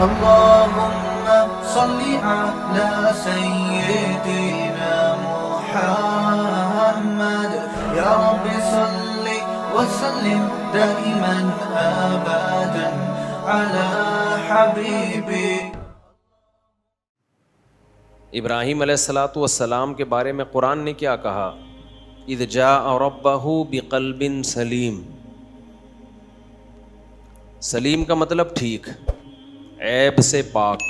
اللهم صل على سيدنا محمد يا رب صل وسلم دائما ابدا على حبيبي. ابراہیم علیہ الصلاۃ والسلام کے بارے میں قرآن نے کیا کہا؟ اذ جاء ربہ بقلب سلیم. سلیم کا مطلب ٹھیک، عیب سے پاک.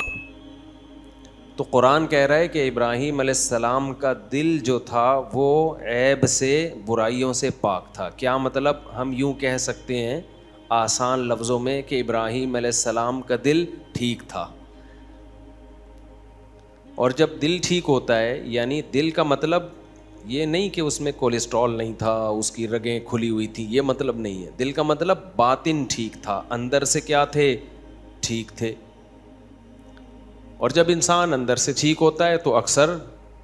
تو قرآن کہہ رہا ہے کہ ابراہیم علیہ السلام کا دل جو تھا وہ عیب سے، برائیوں سے پاک تھا. کیا مطلب؟ ہم یوں کہہ سکتے ہیں آسان لفظوں میں کہ ابراہیم علیہ السلام کا دل ٹھیک تھا. اور جب دل ٹھیک ہوتا ہے، یعنی دل کا مطلب یہ نہیں کہ اس میں کولیسٹرول نہیں تھا، اس کی رگیں کھلی ہوئی تھیں، یہ مطلب نہیں ہے. دل کا مطلب باطن ٹھیک تھا، اندر سے کیا تھے؟ ٹھیک تھے. اور جب انسان اندر سے ٹھیک ہوتا ہے تو اکثر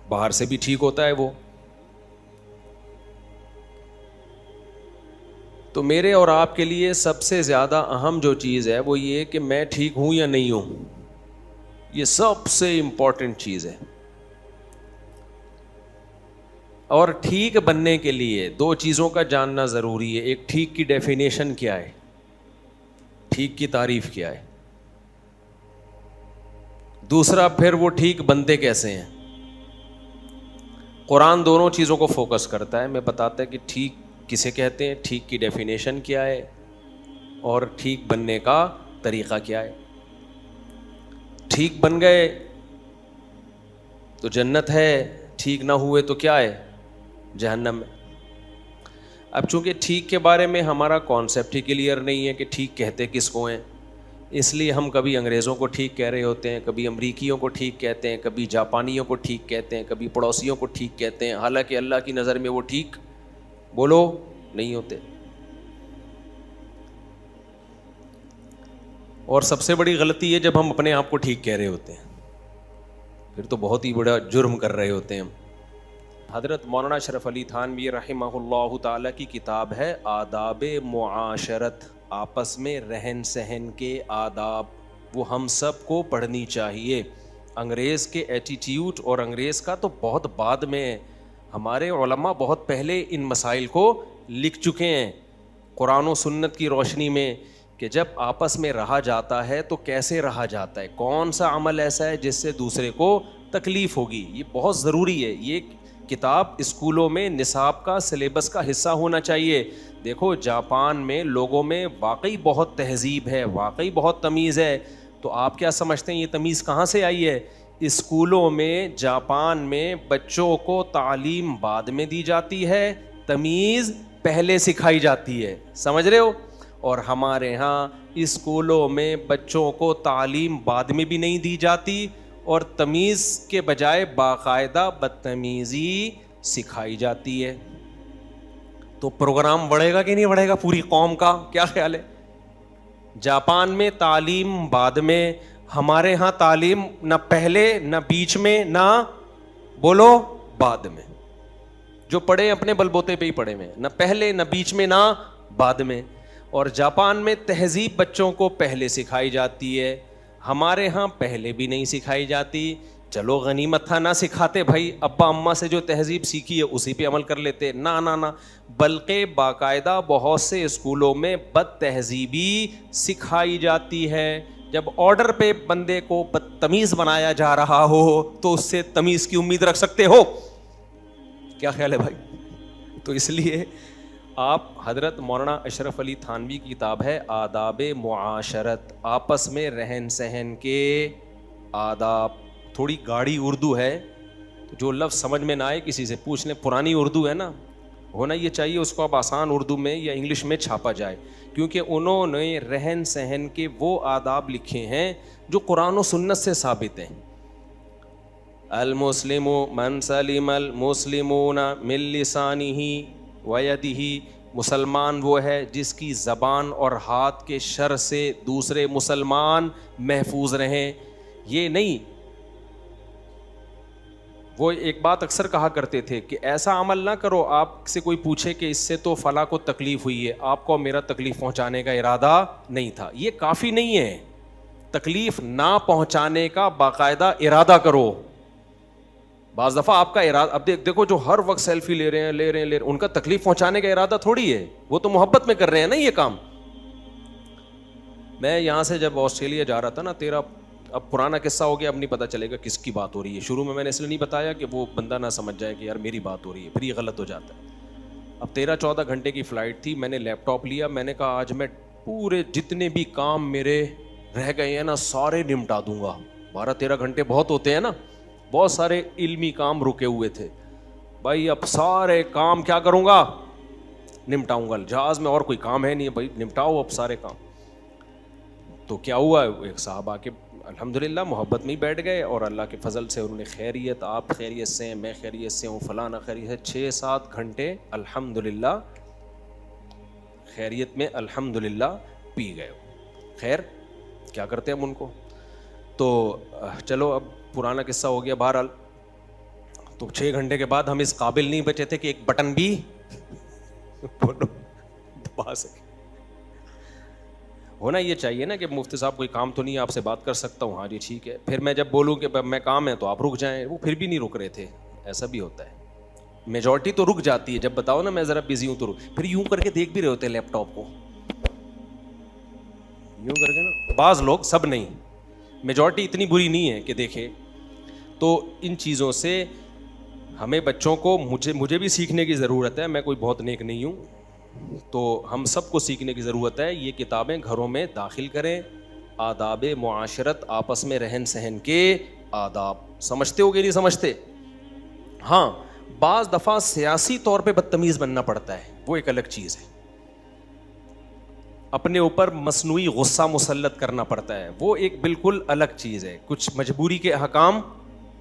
باہر سے بھی ٹھیک ہوتا ہے وہ. تو میرے اور آپ کے لیے سب سے زیادہ اہم جو چیز ہے وہ یہ کہ میں ٹھیک ہوں یا نہیں ہوں. یہ سب سے امپورٹنٹ چیز ہے. اور ٹھیک بننے کے لیے دو چیزوں کا جاننا ضروری ہے. ایک، ٹھیک کی ڈیفینیشن کیا ہے، ٹھیک کی تعریف کیا ہے. دوسرا، پھر وہ ٹھیک بنتے کیسے ہیں. قرآن دونوں چیزوں کو فوکس کرتا ہے. میں بتاتا ہے کہ ٹھیک کسے کہتے ہیں، ٹھیک کی ڈیفینیشن کیا ہے، اور ٹھیک بننے کا طریقہ کیا ہے. ٹھیک بن گئے تو جنت ہے، ٹھیک نہ ہوئے تو کیا ہے؟ جہنم میں. اب چونکہ ٹھیک کے بارے میں ہمارا کانسیپٹ ہی کلیئر نہیں ہے کہ ٹھیک کہتے کس کو ہیں، اس لیے ہم کبھی انگریزوں کو ٹھیک کہہ رہے ہوتے ہیں، کبھی امریکیوں کو ٹھیک کہتے ہیں، کبھی جاپانیوں کو ٹھیک کہتے ہیں، کبھی پڑوسیوں کو ٹھیک کہتے ہیں، حالانکہ اللہ کی نظر میں وہ ٹھیک بولو نہیں ہوتے. اور سب سے بڑی غلطی ہے جب ہم اپنے آپ کو ٹھیک کہہ رہے ہوتے ہیں، پھر تو بہت ہی بڑا جرم کر رہے ہوتے ہیں ہم. حضرت مولانا اشرف علی تھانوی رحمہ اللہ تعالیٰ کی کتاب ہے آداب معاشرت، آپس میں رہن سہن کے آداب. وہ ہم سب کو پڑھنی چاہیے. انگریز کے ایٹیٹیوڈ اور انگریز کا تو بہت بعد میں ہے. ہمارے علماء بہت پہلے ان مسائل کو لکھ چکے ہیں قرآن و سنت کی روشنی میں، کہ جب آپس میں رہا جاتا ہے تو کیسے رہا جاتا ہے، کون سا عمل ایسا ہے جس سے دوسرے کو تکلیف ہوگی. یہ بہت ضروری ہے. یہ کتاب اسکولوں میں نصاب کا، سلیبس کا حصہ ہونا چاہیے. دیکھو جاپان میں لوگوں میں واقعی بہت تہذیب ہے، واقعی بہت تمیز ہے. تو آپ کیا سمجھتے ہیں یہ تمیز کہاں سے آئی ہے؟ اسکولوں میں جاپان میں بچوں کو تعلیم بعد میں دی جاتی ہے، تمیز پہلے سکھائی جاتی ہے. سمجھ رہے ہو؟ اور ہمارے ہاں اسکولوں میں بچوں کو تعلیم بعد میں بھی نہیں دی جاتی، اور تمیز کے بجائے باقاعدہ بدتمیزی سکھائی جاتی ہے. تو پروگرام بڑھے گا کہ نہیں بڑھے گا پوری قوم کا؟ کیا خیال ہے؟ جاپان میں تعلیم بعد میں، ہمارے ہاں تعلیم نہ پہلے نہ بیچ میں نہ بولو بعد میں. جو پڑھے اپنے بل بوتے پہ ہی پڑھے میں، نہ پہلے نہ بیچ میں نہ بعد میں. اور جاپان میں تہذیب بچوں کو پہلے سکھائی جاتی ہے، ہمارے ہاں پہلے بھی نہیں سکھائی جاتی. چلو غنیمت تھا نہ سکھاتے بھائی، ابا اماں سے جو تہذیب سیکھی ہے اسی پہ عمل کر لیتے. نہ بلکہ باقاعدہ بہت سے اسکولوں میں بد تہذیبی سکھائی جاتی ہے. جب آرڈر پہ بندے کو بدتمیز بنایا جا رہا ہو تو اس سے تمیز کی امید رکھ سکتے ہو؟ کیا خیال ہے بھائی؟ تو اس لیے آپ حضرت مولانا اشرف علی تھانوی کی کتاب ہے آداب معاشرت، آپس میں رہن سہن کے آداب. تھوڑی گاڑی اردو ہے، جو لفظ سمجھ میں نہ آئے کسی سے پوچھ لیں. پرانی اردو ہے نا، ہونا یہ چاہیے اس کو اب آسان اردو میں یا انگلش میں چھاپا جائے، کیونکہ انہوں نے رہن سہن کے وہ آداب لکھے ہیں جو قرآن و سنت سے ثابت ہیں. المسلم من سلم المسلمون من لسانہ ویدہ، مسلمان وہ ہے جس کی زبان اور ہاتھ کے شر سے دوسرے مسلمان محفوظ رہیں. یہ نہیں، وہ ایک بات اکثر کہا کرتے تھے کہ ایسا عمل نہ کرو آپ سے کوئی پوچھے کہ اس سے تو فلاں کو تکلیف ہوئی ہے، آپ کو میرا تکلیف پہنچانے کا ارادہ نہیں تھا. یہ کافی نہیں ہے. تکلیف نہ پہنچانے کا باقاعدہ ارادہ کرو. بعض دفعہ آپ کا ارادہ, اب دیکھو جو ہر وقت سیلفی لے رہے ہیں, ان کا تکلیف پہنچانے کا ارادہ تھوڑی ہے, وہ تو محبت میں کر رہے ہیں نا یہ کام. میں یہاں سے جب آسٹریلیا جا رہا تھا نا, اب پرانا قصہ ہو گیا, اب نہیں پتہ چلے گا کس کی بات ہو رہی ہے. شروع میں نے اس لیے نہیں بتایا کہ وہ بندہ نہ سمجھ جائے کہ یار میری بات ہو رہی ہے, پھر یہ غلط ہو جاتا ہے. اب 13-14 گھنٹے کی فلائٹ تھی, میں نے لیپ ٹاپ لیا, میں نے کہا آج میں پورے جتنے بھی کام میرے رہ گئے ہیں نا سارے نمٹا دوں گا. 12-13 گھنٹے بہت ہوتے ہیں نا, بہت سارے علمی کام رکے ہوئے تھے بھائی, اب سارے کام کیا کروں گا, نمٹاؤں گا. جہاز میں اور کوئی کام ہے نہیں بھائی, نمٹاؤ اب سارے کام. تو کیا ہوا, ایک صاحب آ کے الحمدللہ محبت میں ہی بیٹھ گئے, اور اللہ کے فضل سے انہوں نے خیریت, آپ خیریت سے ہیں, میں خیریت سے ہوں, فلانا خیریت سے, 6-7 گھنٹے الحمدللہ خیریت میں الحمدللہ پی گئے. خیر کیا کرتے ہیں ہم ان کو. تو چلو اب پرانا قصہ ہو گیا. بہرحال تو 6 گھنٹے کے بعد ہم اس قابل نہیں بچے تھے کہ ایک بٹن بھی دبا سکے. ہونا یہ چاہیے نا کہ مفتی صاحب کوئی کام تو نہیں, آپ سے بات کر سکتا ہوں, ہاں جی ٹھیک ہے. پھر میں جب بولوں کہ میں کام ہے تو آپ رک جائیں, وہ پھر بھی نہیں رک رہے تھے. ایسا بھی ہوتا ہے, میجورٹی تو رک جاتی ہے جب بتاؤ نا میں ذرا بزی ہوں تو رک, پھر یوں کر کے دیکھ بھی رہے ہوتے ہیں لیپ ٹاپ کو, یوں کر کے نا. بعض لوگ, سب نہیں, میجورٹی اتنی بری نہیں ہے کہ دیکھے. تو ان چیزوں سے ہمیں بچوں کو, مجھے بھی سیکھنے کی ضرورت ہے, میں کوئی بہت نیک نہیں ہوں, تو ہم سب کو سیکھنے کی ضرورت ہے. یہ کتابیں گھروں میں داخل کریں. آداب معاشرت, آپس میں رہن سہن کے آداب سمجھتے ہو کہ نہیں سمجھتے؟ ہاں بعض دفعہ سیاسی طور پہ بدتمیز بننا پڑتا ہے, وہ ایک الگ چیز ہے. اپنے اوپر مصنوعی غصہ مسلط کرنا پڑتا ہے, وہ ایک بالکل الگ چیز ہے. کچھ مجبوری کے احکام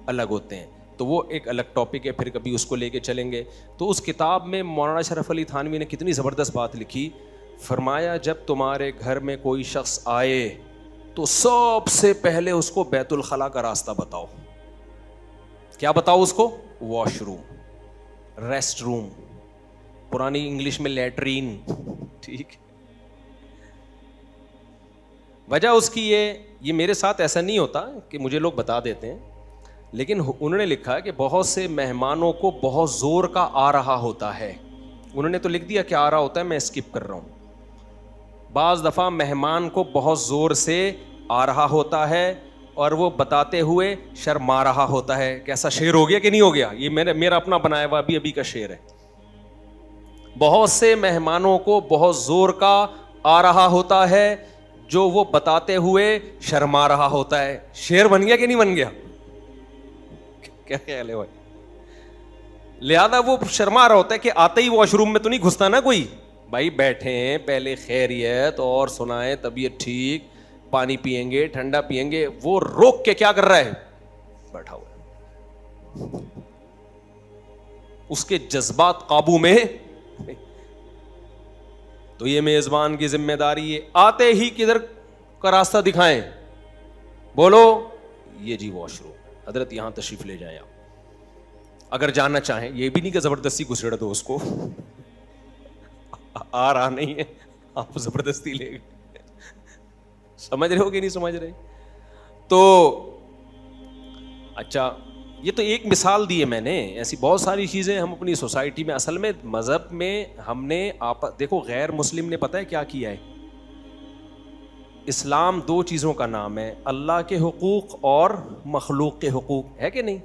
الگ ہوتے ہیں, تو وہ ایک الگ ٹاپک ہے, پھر کبھی اس کو لے کے چلیں گے. تو اس کتاب میں مولانا اشرف علی تھانوی نے کتنی زبردست بات لکھی. فرمایا جب تمہارے گھر میں کوئی شخص آئے تو سب سے پہلے اس کو بیت الخلاء کا راستہ بتاؤ. کیا بتاؤ اس کو؟ واش روم, ریسٹ روم, پرانی انگلش میں لیٹرین. ٹھیک. وجہ اس کی یہ میرے ساتھ ایسا نہیں ہوتا کہ مجھے لوگ بتا دیتے ہیں, لیکن انہوں نے لکھا کہ بہت سے مہمانوں کو بہت زور کا آ رہا ہوتا ہے. انہوں نے تو لکھ دیا کہ آ رہا ہوتا ہے, میں اسکپ کر رہا ہوں. بعض دفعہ مہمان کو بہت زور سے آ رہا ہوتا ہے اور وہ بتاتے ہوئے شرما رہا ہوتا ہے. کیسا شعر ہو گیا کہ نہیں ہو گیا؟ یہ میرا اپنا بنایا ہوا ابھی کا شعر ہے. بہت سے مہمانوں کو بہت زور کا آ رہا ہوتا ہے جو وہ بتاتے ہوئے شرما رہا ہوتا ہے. شعر بن گیا کہ نہیں بن گیا؟ کیا خیال ہے بھائی؟ لہذا وہ شرما رہا ہوتا ہے کہ آتے ہی واش روم میں تو نہیں گھستا نا کوئی. بھائی بیٹھیں, پہلے خیریت اور سنائیں, طبیعت ٹھیک, پانی پیئیں گے, ٹھنڈا پیئیں گے. وہ روک کے کیا کر رہا ہے؟ بیٹھا ہوا, اس کے جذبات قابو میں. تو یہ میزبان کی ذمہ داری ہے, آتے ہی کدھر کا راستہ دکھائیں, بولو یہ جی واش روم, حضرت یہاں تشریف لے جائیں آپ اگر جانا چاہیں. یہ بھی نہیں کہ زبردستی گھسیڑ دو اس کو, آ رہا نہیں ہے آپ زبردستی لے گئے. سمجھ رہے ہو کہ نہیں سمجھ رہے؟ تو اچھا, یہ تو ایک مثال دی ہے میں نے, ایسی بہت ساری چیزیں ہم اپنی سوسائٹی میں. اصل میں مذہب میں ہم نے دیکھو غیر مسلم نے پتہ ہے کیا کیا ہے؟ اسلام 2 چیزوں کا نام ہے, اللہ کے حقوق اور مخلوق کے حقوق, ہے کہ نہیں؟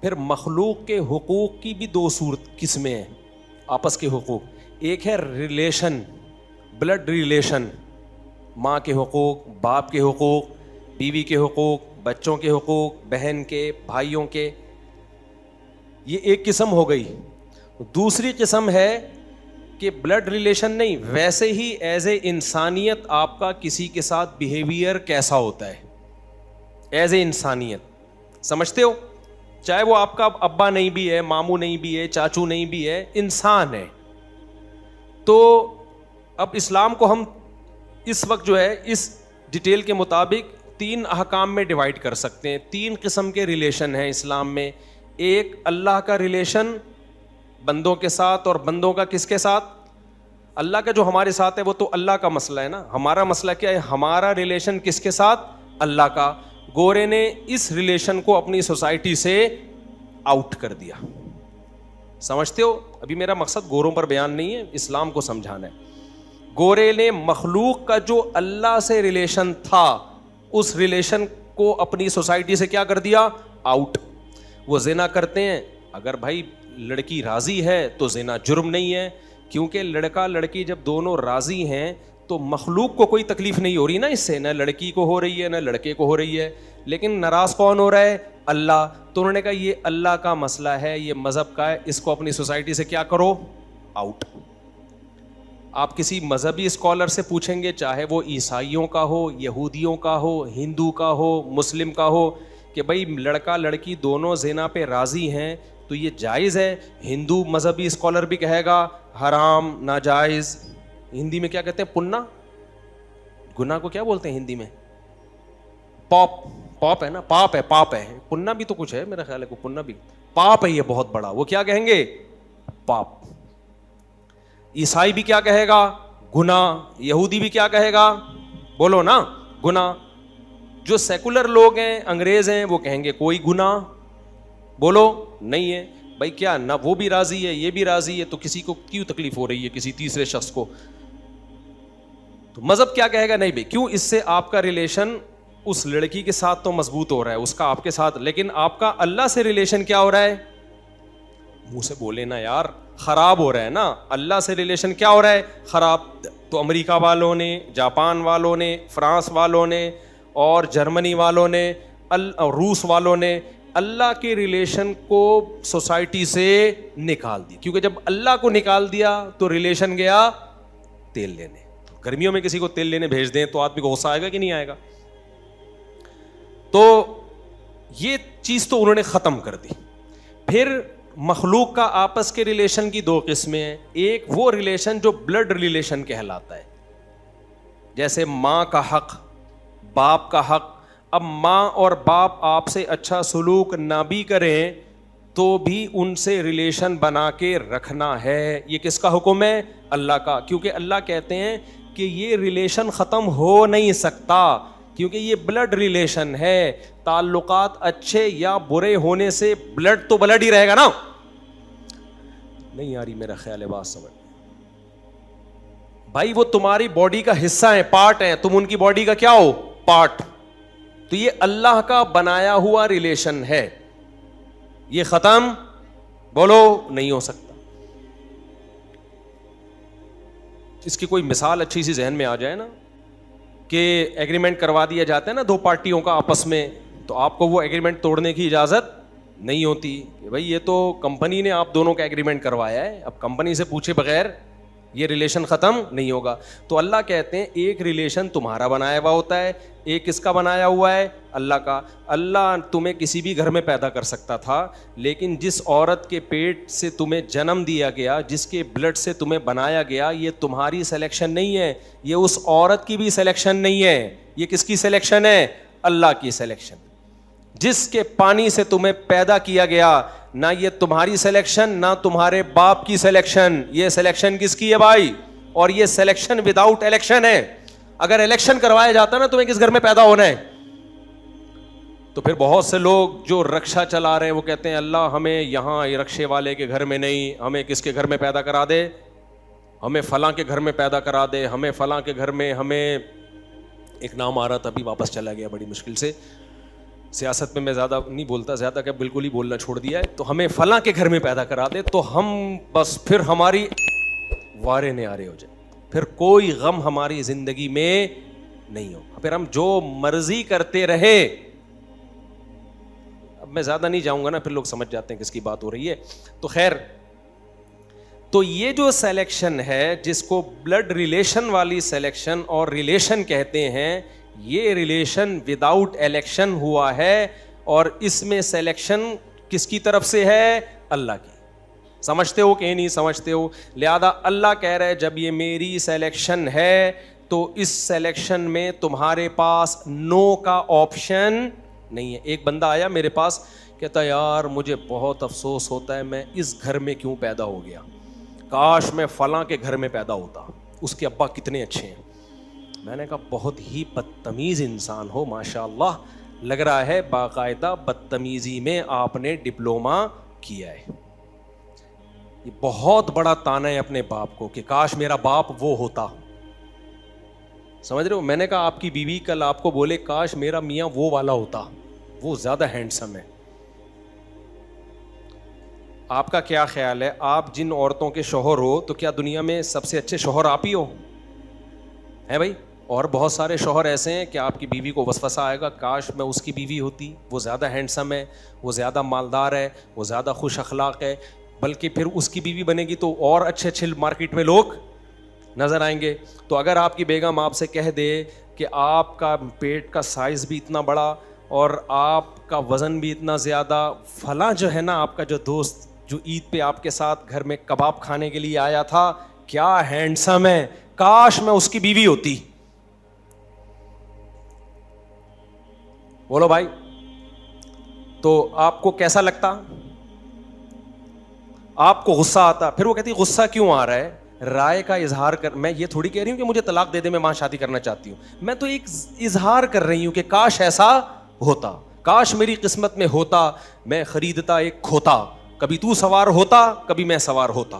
پھر مخلوق کے حقوق کی بھی 2 قسمیں ہیں, آپس کے حقوق. ایک ہے ریلیشن, بلڈ ریلیشن, ماں کے حقوق, باپ کے حقوق, بیوی کے حقوق, بچوں کے حقوق, بہن کے, بھائیوں کے. یہ ایک قسم ہو گئی. دوسری قسم ہے کہ بلڈ ریلیشن نہیں, ویسے ہی ایز اے انسانیت آپ کا کسی کے ساتھ بیہیویئر کیسا ہوتا ہے, ایز اے انسانیت. سمجھتے ہو؟ چاہے وہ آپ کا ابا نہیں بھی ہے, ماموں نہیں بھی ہے, چاچو نہیں بھی ہے, انسان ہے. تو اب اسلام کو ہم اس وقت جو ہے اس ڈیٹیل کے مطابق 3 احکام میں ڈیوائڈ کر سکتے ہیں. 3 قسم کے ریلیشن ہیں اسلام میں. ایک اللہ کا ریلیشن بندوں کے ساتھ, اور بندوں کا کس کے ساتھ؟ اللہ کا جو ہمارے ساتھ ہے وہ تو اللہ کا مسئلہ ہے نا. ہمارا مسئلہ کیا ہے؟ ہمارا ریلیشن کس کے ساتھ؟ اللہ کا. گورے نے اس ریلیشن کو اپنی سوسائٹی سے آؤٹ کر دیا. سمجھتے ہو؟ ابھی میرا مقصد گوروں پر بیان نہیں ہے, اسلام کو سمجھانا ہے. گورے نے مخلوق کا جو اللہ سے ریلیشن تھا اس ریلیشن کو اپنی سوسائٹی سے کیا کر دیا؟ آؤٹ. وہ زنا کرتے ہیں, اگر بھائی لڑکی راضی ہے تو زنا جرم نہیں ہے, کیونکہ لڑکا لڑکی جب دونوں راضی ہیں تو مخلوق کو کوئی تکلیف نہیں ہو رہی نا اس سے, نہ لڑکی کو ہو رہی ہے نہ لڑکے کو ہو رہی ہے. لیکن ناراض کون ہو رہا ہے؟ اللہ. تو انہوں نے کہا یہ اللہ کا مسئلہ ہے, یہ مذہب کا ہے, اس کو اپنی سوسائٹی سے کیا کرو؟ آؤٹ. آپ کسی مذہبی اسکالر سے پوچھیں گے, چاہے وہ عیسائیوں کا ہو, یہودیوں کا ہو, ہندو کا ہو, مسلم کا ہو, کہ بھائی لڑکا لڑکی دونوں زنا پہ راضی ہیں تو یہ جائز ہے. ہندو مذہبی اسکالر بھی کہے گا حرام, ناجائز. ہندی میں کیا کہتے ہیں؟ پنا. گناہ کو کیا بولتے ہیں ہندی میں؟ پاپ ہے نا, پاپ ہے. پنا بھی تو کچھ ہے میرا خیال ہے, کو پنا بھی پاپ ہے یہ بہت بڑا, وہ کیا کہیں گے؟ پاپ. عیسائی بھی کیا کہے گا؟ گناہ. یہودی بھی کیا کہے گا؟ بولو نا, گناہ. جو سیکولر لوگ ہیں, انگریز ہیں, وہ کہیں گے کوئی گناہ بولو نہیں ہے. بھائی کیا نہ وہ بھی راضی ہے یہ بھی راضی ہے, تو کسی کو کیوں تکلیف ہو رہی ہے کسی تیسرے شخص کو؟ تو مذہب کیا کہے گا؟ نہیں بھائی, کیوں؟ اس سے آپ کا ریلیشن اس لڑکی کے ساتھ تو مضبوط ہو رہا ہے, اس کا آپ کے ساتھ, لیکن آپ کا اللہ سے ریلیشن کیا ہو رہا ہے؟ منہ سے بولے نا یار, خراب ہو رہا ہے نا. اللہ سے ریلیشن کیا ہو رہا ہے؟ خراب. تو امریکہ والوں نے, جاپان والوں نے, فرانس والوں نے, اور جرمنی والوں نے, روس والوں نے اللہ کے ریلیشن کو سوسائٹی سے نکال دی, کیونکہ جب اللہ کو نکال دیا تو ریلیشن گیا تیل لینے. گرمیوں میں کسی کو تیل لینے بھیج دیں تو آدمی کو غصہ آئے گا کہ نہیں آئے گا؟ تو یہ چیز تو انہوں نے ختم کر دی. پھر مخلوق کا آپس کے ریلیشن کی دو قسمیں ہیں. ایک وہ ریلیشن جو بلڈ ریلیشن کہلاتا ہے, جیسے ماں کا حق, باپ کا حق. اب ماں اور باپ آپ سے اچھا سلوک نہ بھی کریں تو بھی ان سے ریلیشن بنا کے رکھنا ہے. یہ کس کا حکم ہے؟ اللہ کا. کیونکہ اللہ کہتے ہیں کہ یہ ریلیشن ختم ہو نہیں سکتا, کیونکہ یہ بلڈ ریلیشن ہے. تعلقات اچھے یا برے ہونے سے بلڈ تو بلڈ ہی رہے گا نا. نہیں آ رہی میرا خیال ہے بات سمجھ بھائی, وہ تمہاری باڈی کا حصہ ہیں, پارٹ ہیں, تم ان کی باڈی کا کیا ہو؟ پارٹ. تو یہ اللہ کا بنایا ہوا ریلیشن ہے, یہ ختم بولو نہیں ہو سکتا. اس کی کوئی مثال اچھی سی ذہن میں آ جائے نا, کہ ایگریمنٹ کروا دیا جاتا ہے نا دو پارٹیوں کا آپس میں, تو آپ کو وہ ایگریمنٹ توڑنے کی اجازت نہیں ہوتی کہ بھائی یہ تو کمپنی نے آپ دونوں کا ایگریمنٹ کروایا ہے, اب کمپنی سے پوچھے بغیر یہ ریلیشن ختم نہیں ہوگا. تو اللہ کہتے ہیں ایک ریلیشن تمہارا بنایا ہوا ہوتا ہے, ایک کس کا بنایا ہوا ہے؟ اللہ کا. اللہ تمہیں کسی بھی گھر میں پیدا کر سکتا تھا, لیکن جس عورت کے پیٹ سے تمہیں جنم دیا گیا, جس کے بلڈ سے تمہیں بنایا گیا, یہ تمہاری سلیکشن نہیں ہے, یہ اس عورت کی بھی سلیکشن نہیں ہے. یہ کس کی سلیکشن ہے؟ اللہ کی سلیکشن. جس کے پانی سے تمہیں پیدا کیا گیا, نہ یہ تمہاری سلیکشن نہ تمہارے باپ کی سلیکشن, یہ سلیکشن کس کی ہے بھائی؟ اور یہ سلیکشن وداؤٹ الیکشن ہے. اگر الیکشن کروایا جاتا نا تمہیں کس گھر میں پیدا ہونا ہے, تو پھر بہت سے لوگ جو رکشا چلا رہے ہیں وہ کہتے ہیں اللہ ہمیں یہاں رکشے والے کے گھر میں نہیں, ہمیں کس کے گھر میں پیدا کرا دے, ہمیں فلاں کے گھر میں پیدا کرا دے, ہمیں فلاں کے گھر میں. ہمیں ایک نام آ رہا تھا ابھی واپس چلا گیا بڑی مشکل سے, سیاست میں زیادہ نہیں بولتا, زیادہ کہ بالکل ہی بولنا چھوڑ دیا ہے. تو ہمیں فلاں کے گھر میں پیدا کرا دے تو ہم بس پھر ہماری وارے نیارے ہو جائے, پھر کوئی غم ہماری زندگی میں نہیں ہو, پھر ہم جو مرضی کرتے رہے. اب میں زیادہ نہیں جاؤں گا نا, پھر لوگ سمجھ جاتے ہیں کس کی بات ہو رہی ہے. تو خیر, تو یہ جو سلیکشن ہے جس کو بلڈ ریلیشن والی سلیکشن اور ریلیشن کہتے ہیں, یہ ریلیشن وداؤٹ الیکشن ہوا ہے, اور اس میں سلیکشن کس کی طرف سے ہے؟ اللہ کی. سمجھتے ہو کہ نہیں سمجھتے ہو؟ لہذا اللہ کہہ رہے جب یہ میری سلیکشن ہے تو اس سلیکشن میں تمہارے پاس نو کا آپشن نہیں ہے. ایک بندہ آیا میرے پاس, کہتا یار مجھے بہت افسوس ہوتا ہے میں اس گھر میں کیوں پیدا ہو گیا, کاش میں فلاں کے گھر میں پیدا ہوتا, اس کے ابا کتنے اچھے ہیں, میں نے کہا بہت ہی بدتمیز انسان ہو ماشاء اللہ, لگ رہا ہے باقاعدہ بدتمیزی میں آپ نے ڈپلومہ کیا ہے. یہ بہت بڑا تانا ہے اپنے باپ کو کہ کاش میرا باپ وہ ہوتا. سمجھ رہے ہو؟ میں نے کہا آپ کی بیوی کل آپ کو بولے کاش میرا میاں وہ والا ہوتا, وہ زیادہ ہینڈسم ہے. آپ کا کیا خیال ہے, آپ جن عورتوں کے شوہر ہو تو کیا دنیا میں سب سے اچھے شوہر آپ ہی ہو؟ ہے بھائی. اور بہت سارے شوہر ایسے ہیں کہ آپ کی بیوی کو وسوسہ آئے گا کاش میں اس کی بیوی ہوتی, وہ زیادہ ہینڈسم ہے, وہ زیادہ مالدار ہے, وہ زیادہ خوش اخلاق ہے, بلکہ پھر اس کی بیوی بنے گی تو اور اچھے اچھے مارکیٹ میں لوگ نظر آئیں گے. تو اگر آپ کی بیگم آپ سے کہہ دے کہ آپ کا پیٹ کا سائز بھی اتنا بڑا اور آپ کا وزن بھی اتنا زیادہ, فلاں جو ہے نا آپ کا جو دوست جو عید پہ آپ کے ساتھ گھر میں کباب کھانے کے لیے آیا تھا کیا ہینڈسم ہے, کاش میں اس کی بیوی ہوتی. بولو بھائی, تو آپ کو کیسا لگتا؟ آپ کو غصہ آتا؟ پھر وہ کہتی غصہ کیوں آ رہا ہے, رائے کا اظہار کر. میں یہ تھوڑی کہہ رہی ہوں کہ مجھے طلاق دے دے میں وہاں شادی کرنا چاہتی ہوں, میں تو ایک اظہار کر رہی ہوں کہ کاش ایسا ہوتا, کاش میری قسمت میں ہوتا, میں خریدتا ایک کھوتا, کبھی تو سوار ہوتا کبھی میں سوار ہوتا.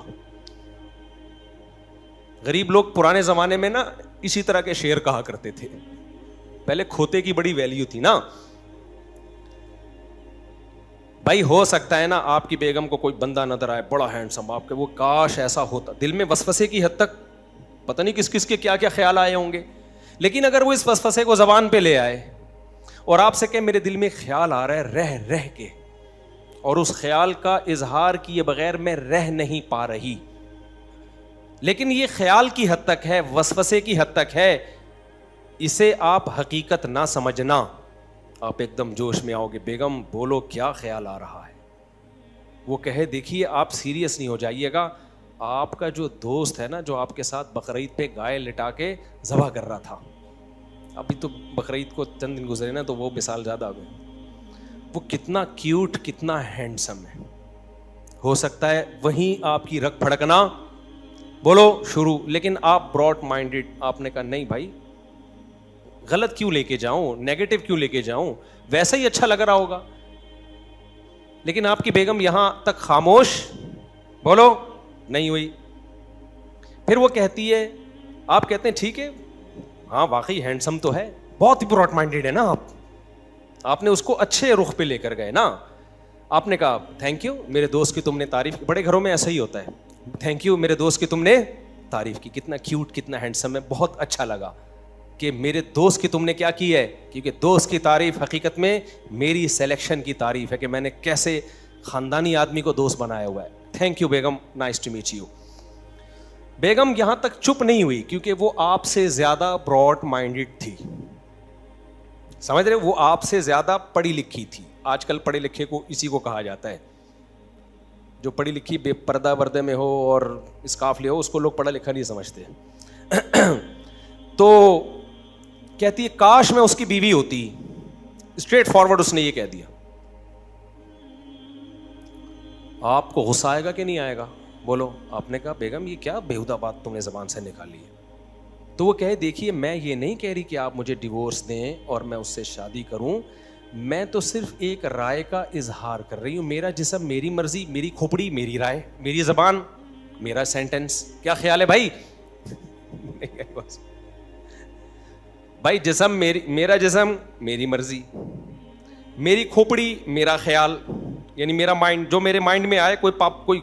غریب لوگ پرانے زمانے میں نا اسی طرح کے شعر کہا کرتے تھے, پہلے کھوتے کی بڑی ویلیو تھی نا. بھائی ہو سکتا ہے نا آپ کی بیگم کو کوئی بندہ نظر آئے بڑا ہینڈسم, آپ کے وہ کاش ایسا ہوتا, دل میں وسوسے کی حد تک پتہ نہیں کس کس کے کیا کیا خیال آئے ہوں گے. لیکن اگر وہ اس وسوسے کو زبان پہ لے آئے اور آپ سے کہ میرے دل میں خیال آ رہا ہے رہ رہ کے, اور اس خیال کا اظہار کیے بغیر میں رہ نہیں پا رہی, لیکن یہ خیال کی حد تک ہے, وسوسے کی حد تک ہے, اسے آپ حقیقت نہ سمجھنا. آپ ایک دم جوش میں آؤ گے, بیگم بولو کیا خیال آ رہا ہے. وہ کہے دیکھیے آپ سیریس نہیں ہو جائیے گا, آپ کا جو دوست ہے نا جو آپ کے ساتھ بقرعید پہ گائے لٹا کے ذبح کر رہا تھا, ابھی تو بقرعید کو چند دن گزرے نا تو وہ مثال زیادہ آ گئی, وہ کتنا کیوٹ کتنا ہینڈسم ہے. ہو سکتا ہے وہیں آپ کی رگ پھڑکنا بولو شروع, لیکن آپ براڈ مائنڈیڈ, آپ نے کہا نہیں بھائی غلط کیوں لے کے جاؤں, نیگیٹو کیوں لے کے جاؤں, ویسا ہی اچھا لگ رہا ہوگا. لیکن آپ کی بیگم یہاں تک خاموش بولو نہیں ہوئی. پھر وہ کہتی ہے, آپ کہتے ہیں ٹھیک ہے ہاں واقعی ہینڈسم تو ہے, بہت ہی براڈ مائنڈیڈ ہے نا آپ نے اس کو اچھے رخ پہ لے کر گئے نا. آپ نے کہا تھینک یو میرے دوست کی تم نے تعریف کی, بڑے گھروں میں ایسا ہی ہوتا ہے, تھینک یو میرے دوست کی تم نے تعریف کی, کتنا کیوٹ کتنا ہینڈسم ہے, بہت اچھا لگا کہ میرے دوست کی تم نے کیا کی ہے, کیونکہ دوست کی تعریف حقیقت میں میری سلیکشن کی تعریف ہے کہ میں نے کیسے خاندانی آدمی کو دوست بنایا ہوا ہے. Thank you Begum, nice to meet you. بیگم یہاں تک چپ نہیں ہوئی کیونکہ وہ آپ سے زیادہ براڈ مائنڈیڈ تھی, سمجھ رہے, وہ آپ سے زیادہ پڑھی لکھی تھی. آج کل پڑھے لکھے کو اسی کو کہا جاتا ہے, جو پڑھی لکھی بے پردہ پردے میں ہو اور اسکارف لے ہو اس کو لوگ پڑھا لکھا نہیں سمجھتے. تو کہتی ہے کاش میں اس کی بیوی ہوتی, اسٹریٹ فارورڈ اس نے یہ کہہ دیا. آپ کو غصہ آئے گا کہ نہیں آئے گا بولو. آپ نے کہا بیگم یہ کیا بیہودہ بات تم نے زبان سے نکالی ہے. تو وہ کہے دیکھیے میں یہ نہیں کہہ رہی کہ آپ مجھے ڈیورس دیں اور میں اس سے شادی کروں, میں تو صرف ایک رائے کا اظہار کر رہی ہوں. میرا جسم میری مرضی, میری کھوپڑی میری رائے, میری زبان میرا سینٹنس. کیا خیال ہے بھائی؟ بھائی جسم میرا جسم میری مرضی, میری کھوپڑی میرا خیال, یعنی میرا مائنڈ جو میرے مائنڈ میں آئے. کوئی